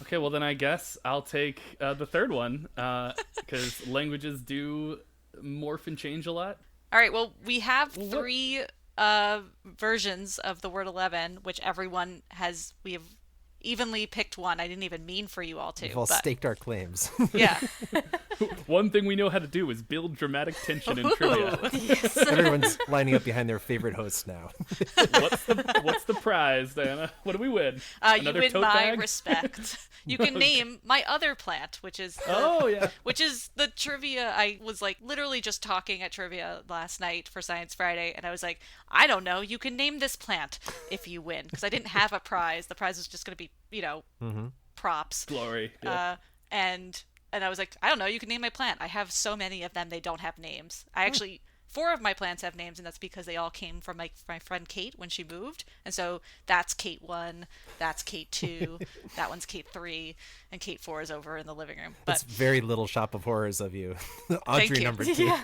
Okay, well then I guess I'll take the third one, because languages do morph and change a lot. All right, well, we have three versions of the word 11, which we have evenly picked one. I didn't even mean for you all to. We've all but staked our claims. yeah. One thing we know how to do is build dramatic tension in trivia. Yes. Everyone's lining up behind their favorite host now. What's the prize, Diana? What do we win? You Another win tote my bag? respect. You can name my other plant, which is Oh yeah. which is the trivia. I was like literally just talking at trivia last night for Science Friday, and I was like, I don't know, you can name this plant if you win, because I didn't have a prize. The prize was just going to be, props. Glory. Yeah. And I was like, I don't know, you can name my plant. I have so many of them, they don't have names. I actually, 4 of my plants have names, and that's because they all came from my friend Kate when she moved. And so that's Kate 1, that's Kate 2, that one's Kate 3, and Kate 4 is over in the living room. But That's very Little Shop of Horrors of you. Audrey you. number 2. Yeah.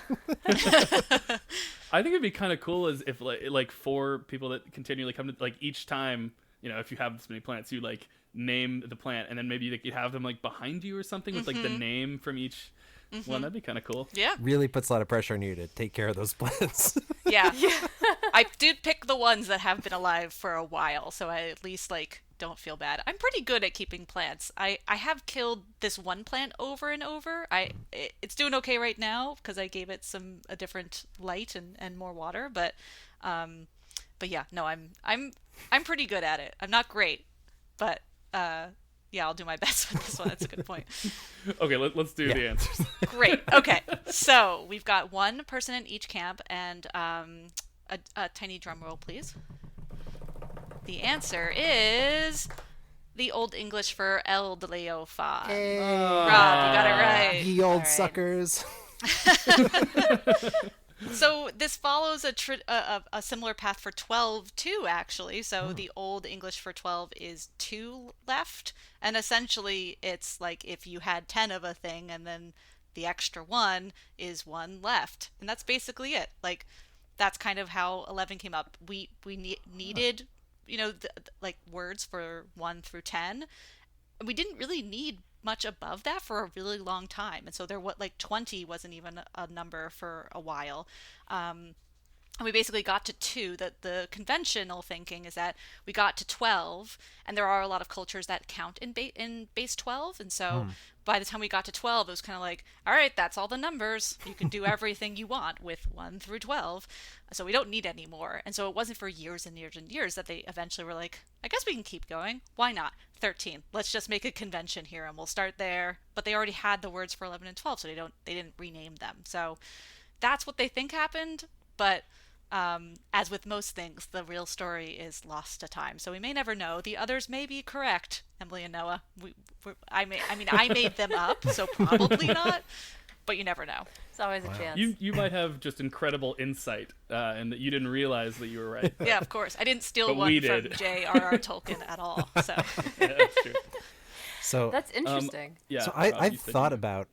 I think it'd be kind of cool as if like for people that continually come to like each time, if you have this many plants, you like name the plant, and then maybe you have them like behind you or something with like the name from each one. That'd be kind of cool. yeah. Really puts a lot of pressure on you to take care of those plants. Yeah. I did pick the ones that have been alive for a while, so I at least don't feel bad. I'm pretty good at keeping plants. I have killed this one plant over and over. It's doing okay right now because I gave it a different light and more water, but yeah, no, I'm pretty good at it. I'm not great, but yeah, I'll do my best with this one. That's a good point. Okay, let's do the answers. Great. Okay. So we've got one person in each camp, and a tiny drum roll, please. The answer is the Old English for El de Leo Fa. Hey. Rob, you got it right. Ye old right. suckers. So this follows a similar path for 12 too, actually. So the Old English for 12 is 2 left, and essentially it's like if you had 10 of a thing, and then the extra 1 is 1 left, and that's basically it. Like that's kind of how 11 came up. We needed words for 1 through 10. We didn't really need much above that for a really long time, and so 20 wasn't even a number for a while. And we basically got to 2. That the conventional thinking is that we got to 12, and there are a lot of cultures that count in base 12, and so by the time we got to 12, it was kind of like, all right, that's all the numbers. You can do everything you want with 1 through 12, so we don't need any more. And so it wasn't for years and years and years that they eventually were like, I guess we can keep going. Why not? 13. Let's just make a convention here, and we'll start there. But they already had the words for 11 and 12, so they didn't rename them. So that's what they think happened, but as with most things, the real story is lost to time. So we may never know. The others may be correct, Emily and Noah. I made them up, so probably not. But you never know. It's always a chance. You might have just incredible insight, and that you didn't realize that you were right. Yeah, of course. I didn't steal But one we from did. J.R.R. Tolkien at all. So Yeah, that's true. So That's interesting. Yeah. So Rob, I've you said thought you- about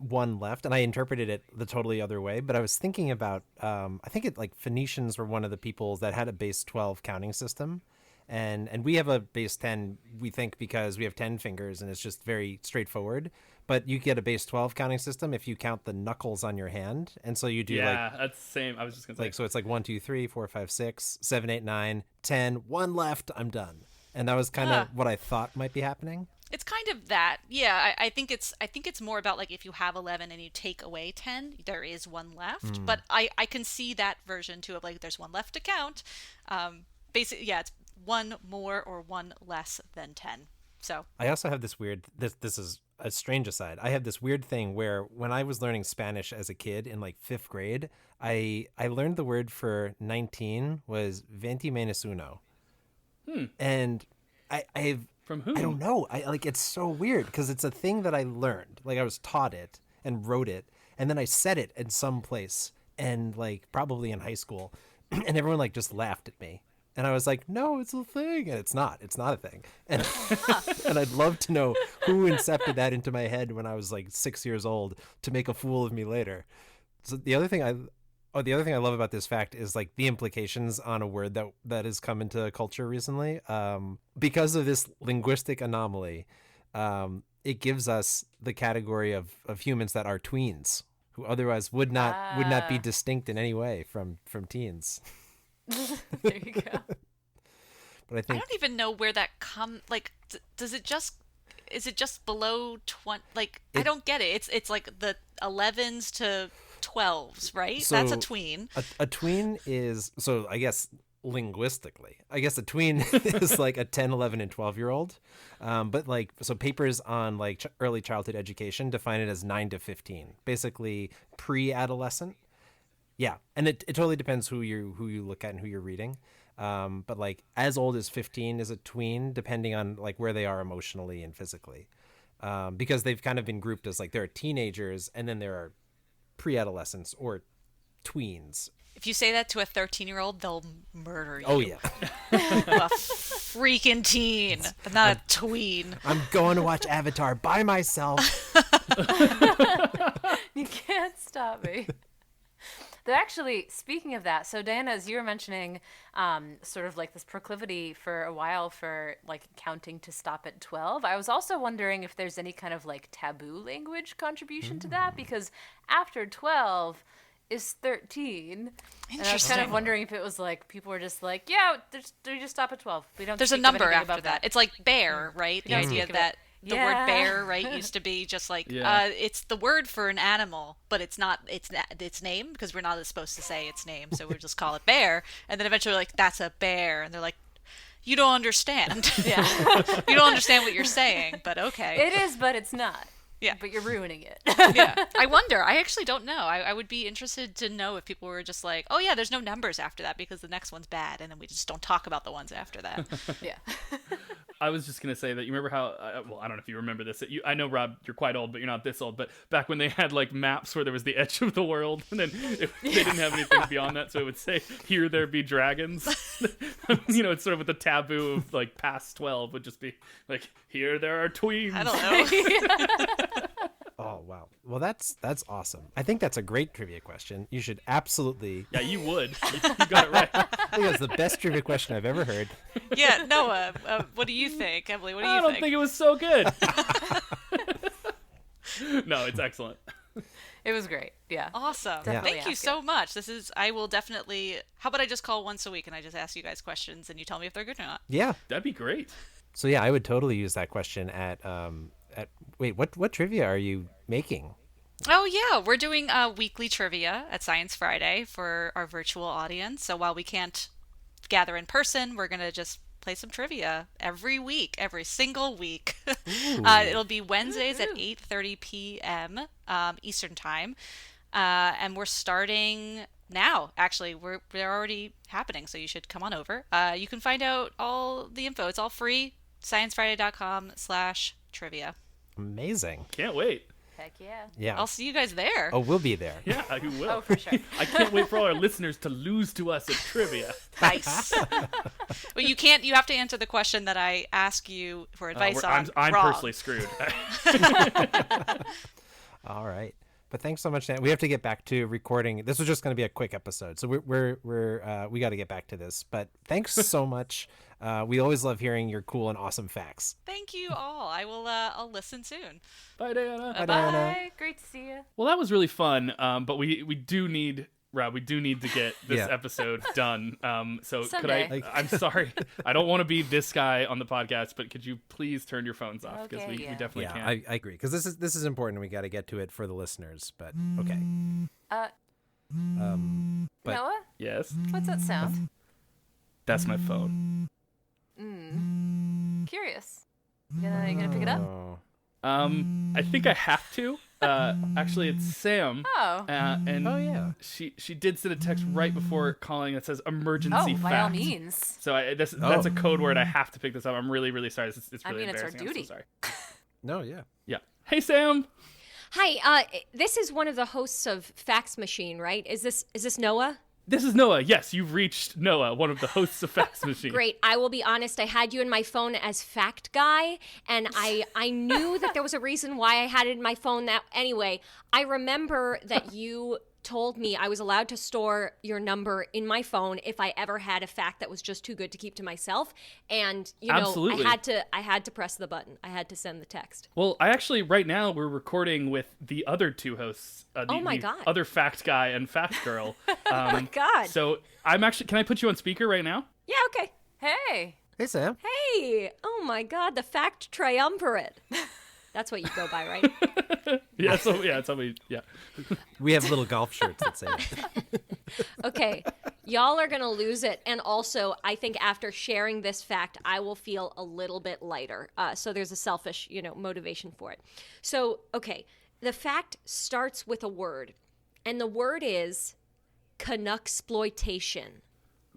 one left, and I interpreted it the totally other way. But I was thinking about I think it like Phoenicians were one of the peoples that had a base 12 counting system, and we have a base 10. We think because we have 10 fingers, and it's just very straightforward. But you get a base 12 counting system if you count the knuckles on your hand, and so you do Yeah, that's the same. I was just gonna say. like so it's like 1, 2, 3, 4, 5, 6, 7, 8, 9, 10. One left. I'm done. And that was kind of what I thought might be happening. it's kind of that. Yeah, I think it's more about like if you have 11 and you take away 10, there is one left. But I can see that version too of like there's one left to count. Basically, yeah, it's one more or one less than 10. So I also have this weird, this is a strange aside. I have this weird thing where when I was learning Spanish as a kid in like 5th grade, I learned the word for 19 was 20 menos uno. And I've, From who? I don't know. I like, it's so weird because it's a thing that I learned. Like I was taught it and wrote it. And then I said it in some place and like probably in high school and everyone like just laughed at me. And I was like, no, it's a thing. And it's not a thing. And, and I'd love to know who incepted that into my head when I was like 6 years old to make a fool of me later. So the other thing I love about this fact is like the implications on a word that has come into culture recently. Because of this linguistic anomaly, it gives us the category of humans that are tweens, who otherwise would not be distinct in any way from teens. There you go. But I I think don't even know where that like is it just below 20? Like I don't get it. It's like the 11s to 12s, right? That's a So, tween. a tween is, so I guess linguistically, a tween is like a 10, 11, and 12-year-old. But like, so papers on like early childhood education define it as 9 to 15, basically pre-adolescent. Yeah, and it totally depends who you look at and who you're reading. But like as old as 15 is a tween, depending on like where they are emotionally and physically. Because they've kind of been grouped as like there are teenagers and then there are pre-adolescents or tweens. If you say that to a 13-year-old, they'll murder you. Oh yeah. A freaking teen, but not a tween. I'm going to watch Avatar by myself. You can't stop me. But actually, speaking of that, so Diana, as you were mentioning, sort of like this proclivity for a while for like counting to stop at 12, I was also wondering if there's any kind of like taboo language contribution to that, because after 12 is 13. And I was kind of wondering if it was like people were just like, yeah, we just stop at 12. We don't. There's a think of number anything after above that. It's like bear, right? The don't idea think of that the word Yeah. bear, right, used to be just like Yeah. it's the word for an animal, but it's not its name because we're not supposed to say its name, so we'll just call it bear. And then eventually, like that's a bear, and they're like, you don't understand. Yeah. You don't understand what you're saying, but okay. It is, but it's not. Yeah. But you're ruining it. Yeah. I wonder. I actually don't know. I would be interested to know if people were just like, oh yeah, there's no numbers after that because the next one's bad, and then we just don't talk about the ones after that. Yeah. I was just gonna say that you remember how well, I don't know if you remember this. I know, Rob, you're quite old, but you're not this old. But back when they had like maps where there was the edge of the world, and then they didn't have anything beyond that, so it would say, "Here there be dragons." You know, it's sort of with the taboo of like past 12 would just be like, "Here there are tweens." I don't know. Oh wow. Well, that's awesome. I think that's a great trivia question. You should absolutely. Yeah, you would. You got it right. I think that's the best trivia question I've ever heard. Yeah, Noah, what do you think? Emily, what do you I don't think? think it was so good. No, it's excellent. It was great. Yeah. Awesome. Definitely Thank you ask so much. I will definitely, how about I just call once a week and I just ask you guys questions and you tell me if they're good or not? Yeah. That'd be great. So yeah, I would totally use that question at wait, what trivia are you making? Oh yeah, we're doing weekly trivia at Science Friday for our virtual audience. So while we can't gather in person, we're going to just play some trivia every week, every single week. It'll be Wednesdays at 8:30 p.m. Eastern Time. And we're starting now, actually. They're already happening, so you should come on over. You can find out all the info. It's all free. sciencefriday.com/trivia. Amazing. Can't wait. Heck yeah. Yeah. I'll see you guys there. Oh, we'll be there. Yeah, you will. Oh, for sure. I can't wait for all our listeners to lose to us at trivia. Nice. Well, you can't. You have to answer the question that I ask you for advice on. I'm wrong. personally screwed. All right. But thanks so much, Dan. We have to get back to recording. This was just going to be a quick episode, so we got to get back to this. But thanks so much. We always love hearing your cool and awesome facts. Thank you all. I will. I'll listen soon. Bye, Diana. Bye, Diana. Bye. Great to see you. Well, that was really fun. But we do need, Rob, we do need to get this episode done. So Someday. could I'm sorry. I don't want to be this guy on the podcast, but could you please turn your phones off? Because Okay, we yeah. definitely Yeah, can't. I agree. Because this is important. We got to get to it for the listeners. But okay. But Noah, Yes, what's that sound? that's my phone. Curious. You gonna pick it up? oh, I think I have to. Actually, it's Sam. Oh. And Oh, yeah. she did send a text right before calling that says emergency Oh, fact. by all means. So that's a code word. I have to pick this up. I'm really, really sorry. It's really I mean, it's our embarrassing. I'm duty. so sorry. no, yeah. Yeah. Hey, Sam. Hi, this is one of the hosts of Fax Machine, right? Is this Noah? This is Noah. Yes, you've reached Noah, one of the hosts of Fax Machine. Great. I will be honest, I had you in my phone as Fact Guy, and I knew that there was a reason why I had it in my phone. That anyway, I remember that you told me I was allowed to store your number in my phone if I ever had a fact that was just too good to keep to myself. And you know, Absolutely. I had to press the button. I had to send the text. Well, right now we're recording with the other two hosts. Oh my God. Other Fact Guy and Fact Girl. Oh my God. So can I put you on speaker right now? Yeah, okay. Hey. Hey, Sam. Hey, oh my God, the Fact Triumvirate. That's what you go by, right? Yeah, yeah. We have little golf shirts that say it. Okay, y'all are gonna lose it, and also I think after sharing this fact, I will feel a little bit lighter. So there's a selfish, motivation for it. So okay, the fact starts with a word, and the word is Canucksploitation.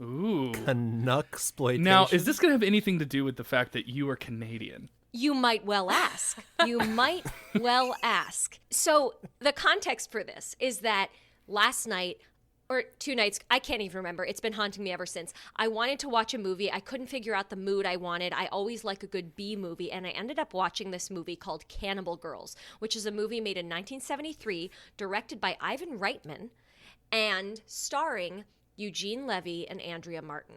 Ooh. Canucksploitation. Now, is this going to have anything to do with the fact that you are Canadian? You might well ask. You might well ask. So the context for this is that last night, or 2 nights, I can't even remember. It's been haunting me ever since. I wanted to watch a movie. I couldn't figure out the mood I wanted. I always like a good B movie, and I ended up watching this movie called Cannibal Girls, which is a movie made in 1973, directed by Ivan Reitman, and starring Eugene Levy and Andrea Martin.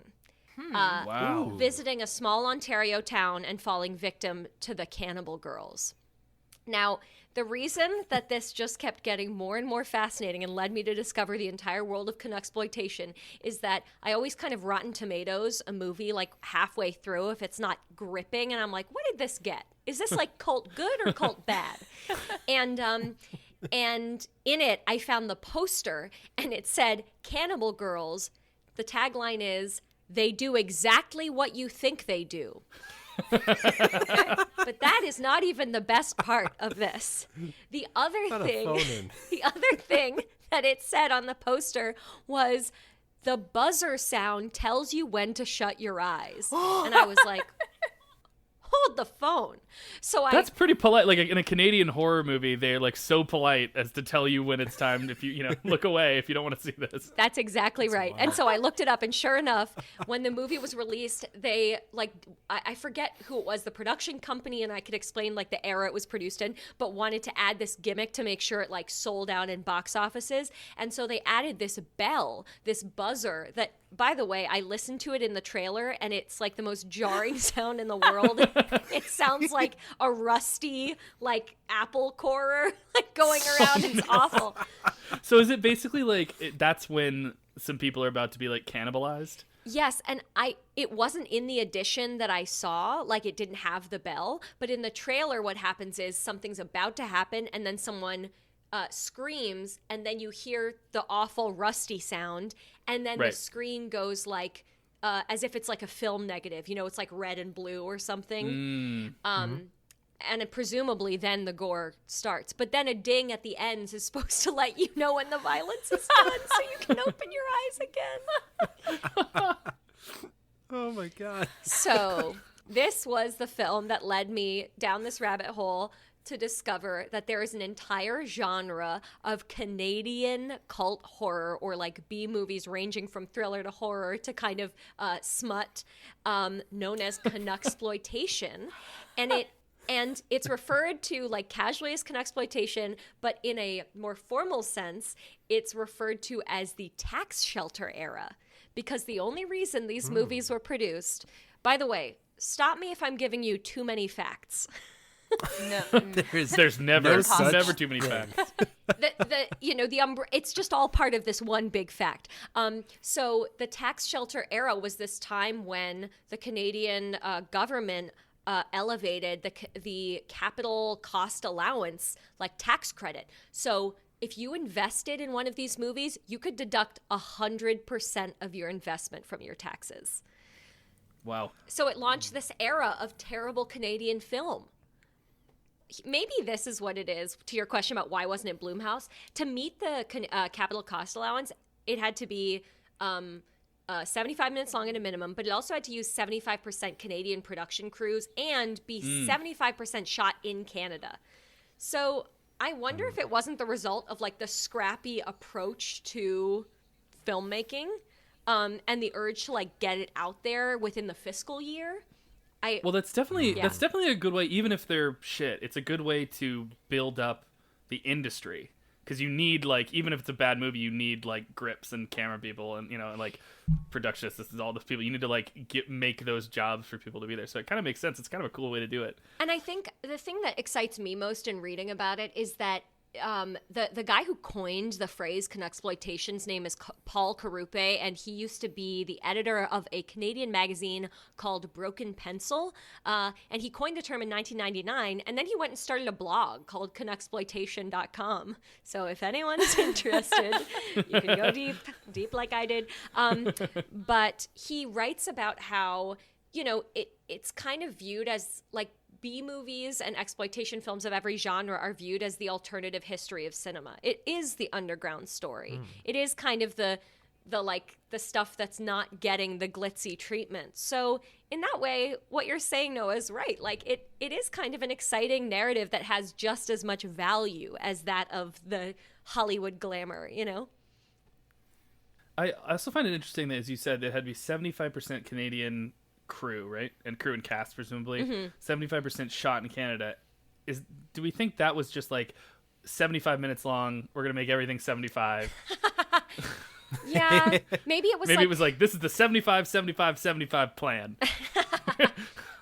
Wow. Visiting a small Ontario town and falling victim to the Cannibal Girls. Now, the reason that this just kept getting more and more fascinating and led me to discover the entire world of Canucksploitation is that I always kind of Rotten Tomatoes a movie like halfway through if it's not gripping, and I'm like, what did this get? Is this like cult good or cult bad? And in it, I found the poster, and it said, Cannibal Girls. The tagline is, they do exactly what you think they do. But that is not even the best part of this. The other thing that it said on the poster was, the buzzer sound tells you when to shut your eyes. And I was like, hold the phone. So That's pretty polite. Like in a Canadian horror movie, they're like so polite as to tell you when it's time if you look away if you don't want to see this. That's exactly right. And so I looked it up, and sure enough, when the movie was released, they I forget who it was, the production company, and I could explain like the era it was produced in, but wanted to add this gimmick to make sure it like sold out in box offices. And so they added this bell, this buzzer that, by the way, I listened to it in the trailer, and it's like the most jarring sound in the world. It sounds like a rusty, like apple corer, like going around. It's awful. So is it basically like that's when some people are about to be like cannibalized? Yes, and it wasn't in the edition that I saw, like it didn't have the bell, but in the trailer what happens is something's about to happen, and then someone screams, and then you hear the awful rusty sound, and then the screen goes like as if it's like a film negative, it's like red and blue or something. And presumably then the gore starts. But then a ding at the ends is supposed to let you know when the violence is done so you can open your eyes again. Oh my God. So this was the film that led me down this rabbit hole to discover that there is an entire genre of Canadian cult horror, or like B movies ranging from thriller to horror to kind of smut, known as Canucksploitation. And it's referred to like casually as Canucksploitation, but in a more formal sense, it's referred to as the tax shelter era, because the only reason these movies were produced, by the way, stop me if I'm giving you too many facts. No. There's never such too many facts. It's just all part of this one big fact. So the tax shelter era was this time when the Canadian government elevated the capital cost allowance, like tax credit. So if you invested in one of these movies, you could deduct 100% of your investment from your taxes. Wow. So it launched this era of terrible Canadian film. Maybe this is what it is, to your question about why wasn't it Blumhouse. To meet the capital cost allowance, it had to be 75 minutes long at a minimum, but it also had to use 75% Canadian production crews and be 75% shot in Canada. So I wonder if it wasn't the result of like the scrappy approach to filmmaking and the urge to like get it out there within the fiscal year. Well, that's definitely a good way, even if they're shit, it's a good way to build up the industry. Because you need, like, even if it's a bad movie, you need, like, grips and camera people and, you know, and, like, production assistants, all those people. You need to, like, make those jobs for people to be there. So it kind of makes sense. It's kind of a cool way to do it. And I think the thing that excites me most in reading about it is that the guy who coined the phrase Canucksploitation's name is Paul Karupe, and he used to be the editor of a Canadian magazine called Broken Pencil, and he coined the term in 1999, and then he went and started a blog called Canucksploitation.com. So if anyone's interested, you can go deep like I did. But he writes about how, you know, it's kind of viewed as like B movies and exploitation films of every genre are viewed as the alternative history of cinema. It is the underground story. It is kind of the stuff that's not getting the glitzy treatment. So in that way, what you're saying, Noah, is right. Like it is kind of an exciting narrative that has just as much value as that of the Hollywood glamour, you know? I also find it interesting that, as you said, it had to be 75% Canadian crew, right? And crew and cast, presumably. 75% shot in Canada. Do we think that was just like 75 minutes long, we're gonna make everything 75? Yeah, maybe it was it was like, this is the 75 plan.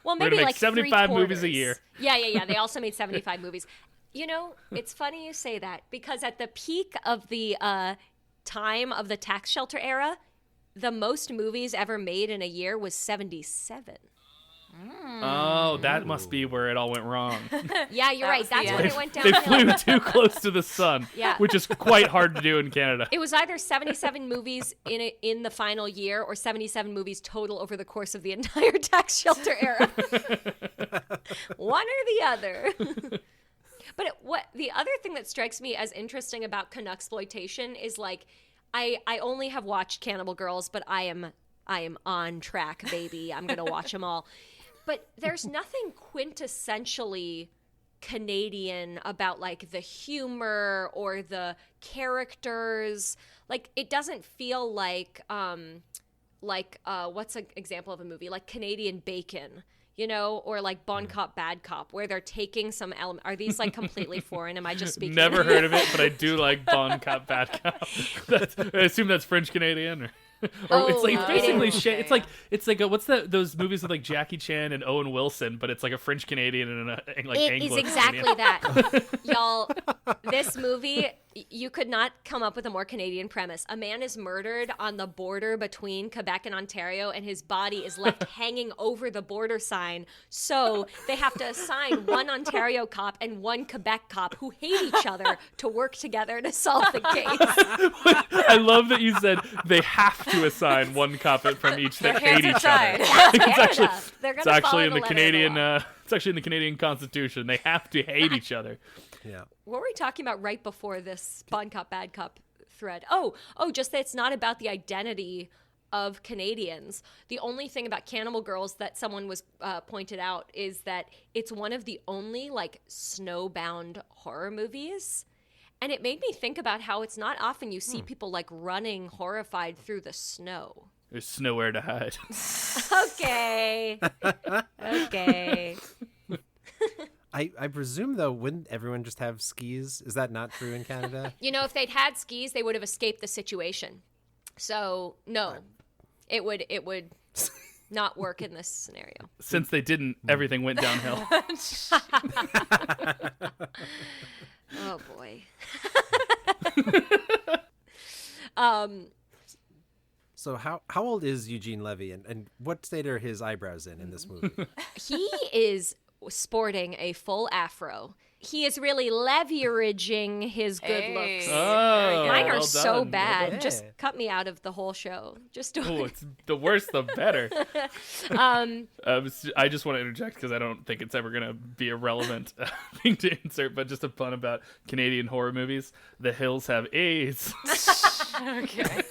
Well, maybe we're gonna make like 75 movies a year. Yeah. They also made 75 movies. You know, it's funny you say that, because at the peak of the time of the tax shelter era, the most movies ever made in a year was 77. Oh, that must be where it all went wrong. Yeah, you're right. That's when it went They downhill. flew too close to the sun, which is quite hard to do in Canada. It was either 77 movies in the final year or 77 movies total over the course of the entire tax shelter era. One or the other. But what the other thing that strikes me as interesting about Canucksploitation is, like, I only have watched Cannibal Girls, but I am on track, baby. I'm gonna watch them all. But there's nothing quintessentially Canadian about, like, the humor or the characters. Like, it doesn't feel like what's an example of a movie? Like Canadian Bacon, you know, or like Bon Cop, Bad Cop, where they're taking some element. Are these like completely foreign? Am I just speaking? Never heard of it, but I do like Bon Cop, Bad Cop. I assume that's French Canadian, or it's like basically it's like what's that? Those movies with like Jackie Chan and Owen Wilson, but it's like a French Canadian and like It Anglo. is exactly that, y'all. This movie, you could not come up with a more Canadian premise. A man is murdered on the border between Quebec and Ontario, and his body is left hanging over the border sign. So they have to assign one Ontario cop and one Quebec cop who hate each other to work together to solve the case. I love that you said they have to assign one cop from each that hate each other. It's It's actually in the Canadian It's actually in the Canadian Constitution. They have to hate each other. Yeah. What were we talking about right before this Bon Cop, Bad Cop thread? Oh, just that it's not about the identity of Canadians. The only thing about Cannibal Girls that someone was pointed out is that it's one of the only like snowbound horror movies. And it made me think about how it's not often you see people like running horrified through the snow. There's nowhere to hide. Okay. Okay. I presume, though, wouldn't everyone just have skis? Is that not true in Canada? You know, if they'd had skis, they would have escaped the situation. So, no. It would not work in this scenario. Since they didn't, everything went downhill. Oh, boy. So how old is Eugene Levy, and what state are his eyebrows in this movie? He is sporting a full afro. He is really leveraging his good looks. Oh, Mine are well so done. bad. Well Just done. got me out of the whole show. Just Oh, it's the worse the better. I just want to interject because I don't think it's ever going to be a relevant thing to insert, but just a pun about Canadian horror movies. The hills have AIDS.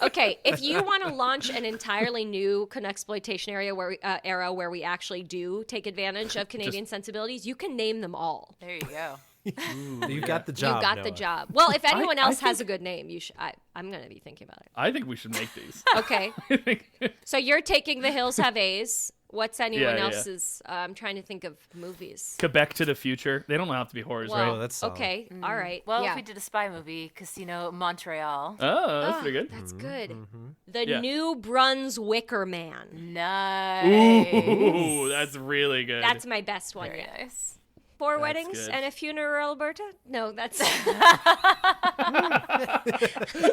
Okay, if you want to launch an entirely new Conexploitation era where we actually do take advantage of Canadian sensibilities, you can name them all. There you go. You've got the job. You got the Noah. job. Well, if anyone I else has a good name, you should. I'm going to be thinking about it. I think we should make these. Okay, so you're taking The Hills Have A's. What's anyone Yeah. else's? I'm trying to think of movies. Quebec to the Future. They don't have to be horrors, Well, right? that's solid. okay, all right. Well, yeah. if we did a spy movie, Casino Montreal. Oh, that's pretty good. That's good. The Yeah. New Brunswicker Man. Nice. Ooh, that's really good. That's my best one Very yet. nice. 4 That's weddings good. and a funeral, Alberta? No, that's.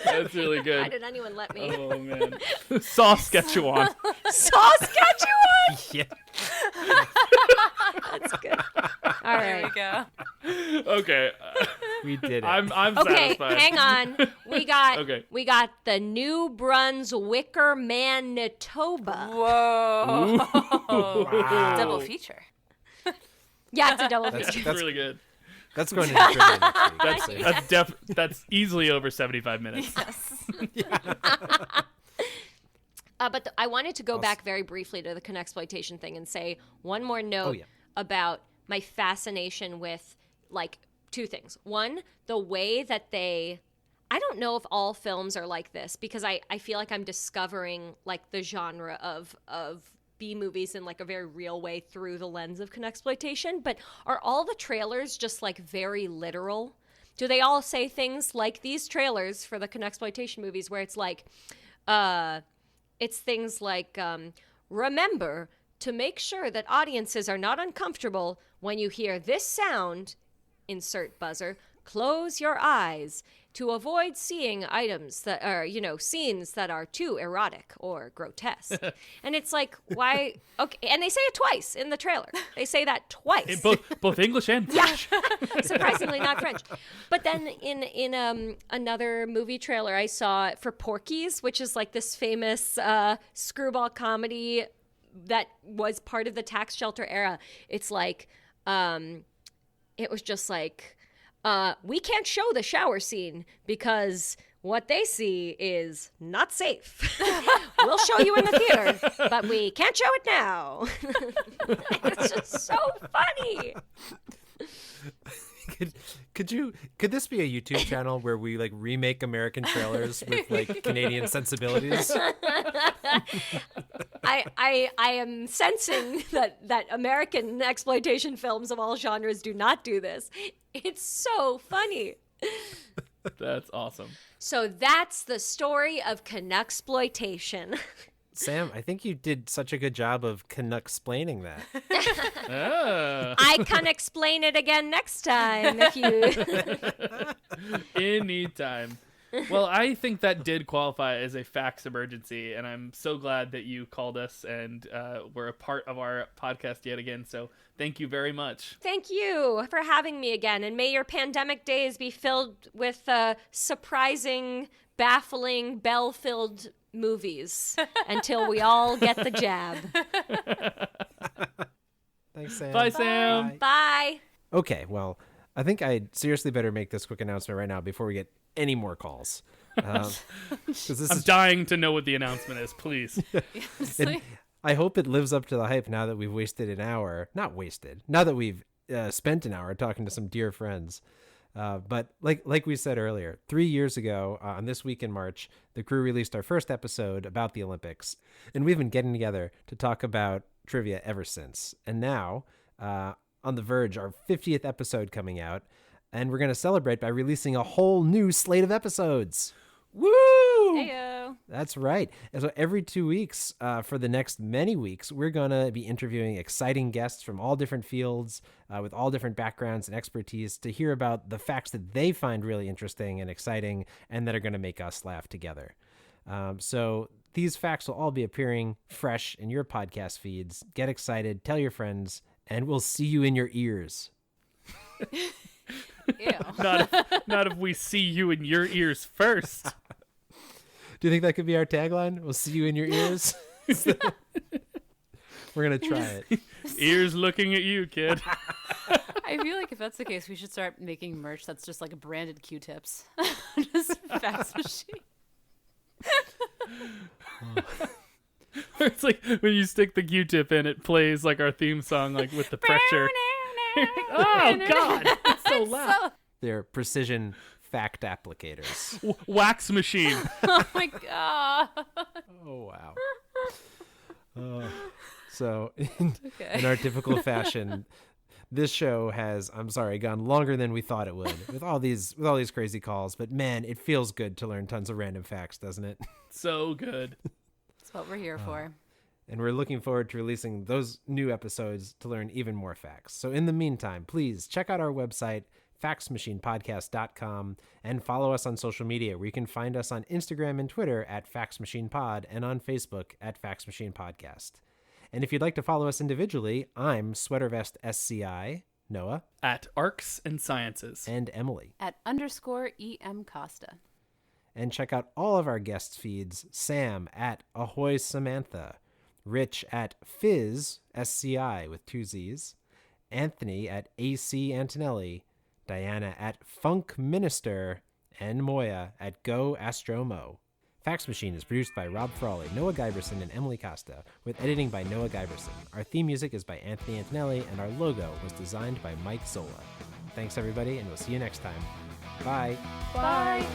That's really Why good. did anyone let me? Oh man, Saskatchewan. Saskatchewan. Yeah. That's good. All There right. we go. Okay, We did it. I'm Okay, satisfied. hang on. We got Okay. we got the New Brunswicker Manitoba. Whoa. Wow. Double feature. Yeah, it's a double That's- feature. That's really good. That's going to the trivia next week. That's easily over 75 minutes. But I wanted to go back very briefly to the Conexploitation thing and say one more note yeah. about my fascination with, like, 2 things. One, the way that I don't know if all films are like this, because I feel like I'm discovering, like, the genre of B-movies in, like, a very real way through the lens of Conexploitation, but are all the trailers just, like, very literal? Do they all say things like these trailers for the Conexploitation movies where it's like, it's things like, remember to make sure that audiences are not uncomfortable when you hear this sound, insert buzzer, close your eyes to avoid seeing items that are, scenes that are too erotic or grotesque. And it's like, why? Okay. And they say it twice in the trailer. They say that twice. In both English and French. Surprisingly not French. But then in another movie trailer I saw for Porky's, which is like this famous screwball comedy that was part of the tax shelter era. It's like, it was just like, we can't show the shower scene because what they see is not safe. We'll show you in the theater, but we can't show it now. It's just so funny. Could this be a YouTube channel where we like remake American trailers with like Canadian sensibilities? I am sensing that American exploitation films of all genres do not do this. It's so funny. That's awesome. So that's the story of Conexploitation. Sam, I think you did such a good job of explaining that. Ah, I can explain it again next time if you. anytime. Well, I think that did qualify as a fax emergency, and I'm so glad that you called us and were a part of our podcast yet again. So thank you very much. Thank you for having me again, and may your pandemic days be filled with surprising, baffling, bell-filled movies until we all get the jab. Thanks. Sam. Bye, Sam. Bye. Bye. Okay, well, I think I seriously better make this quick announcement right now before we get any more calls. 'Cause this I'm is dying to know what the announcement is, please. And I hope it lives up to the hype now that we've wasted an hour. Not wasted. Now that we've spent an hour talking to some dear friends. But like we said earlier, 3 years ago on this week in March, the crew released our first episode about the Olympics. And we've been getting together to talk about trivia ever since. And now, on the verge, our 50th episode coming out. And we're going to celebrate by releasing a whole new slate of episodes. Woo! Heyo. That's right. And so every 2 weeks, for the next many weeks, we're going to be interviewing exciting guests from all different fields, with all different backgrounds and expertise to hear about the facts that they find really interesting and exciting and that are going to make us laugh together. So these facts will all be appearing fresh in your podcast feeds. Get excited, tell your friends, and we'll see you in your ears. Ew. Not if we see you in your ears first. Do you think that could be our tagline? We'll see you in your ears. We're going to try it. Ears looking at you, kid. I feel like if that's the case, we should start making merch that's just like branded Q-tips. Just fax machine. It's like when you stick the Q-tip in, it plays like our theme song, like with the pressure. Oh, God. It's so loud. They're precision fact applicators. Wax machine. Oh my god. Oh, wow. So in our typical fashion, this show has, I'm sorry, gone longer than we thought it would with all these crazy calls. But man, it feels good to learn tons of random facts, doesn't it? So good. That's what we're here for. And we're looking forward to releasing those new episodes to learn even more facts. So in the meantime, please check out our website, faxmachinepodcast.com, and follow us on social media, where you can find us on Instagram and Twitter at FaxMachinePod and on Facebook at FaxMachinePodcast. And if you'd like to follow us individually, I'm Sweatervest SCI, Noah, At Arcs and Sciences. and Emily. At _EM Costa. And check out all of our guest feeds, Sam at Ahoy Samantha, Rich at Fizz SCI with 2 Z's, Anthony at AC Antonelli, Diana at Funk Minister, and Moiya at Go Astromo. Fax Machine is produced by Rob Frawley, Noah Giberson, and Emily Costa, with editing by Noah Giberson. Our theme music is by Anthony Antonelli, and our logo was designed by Mike Zola. Thanks, everybody, and we'll see you next time. Bye. Bye.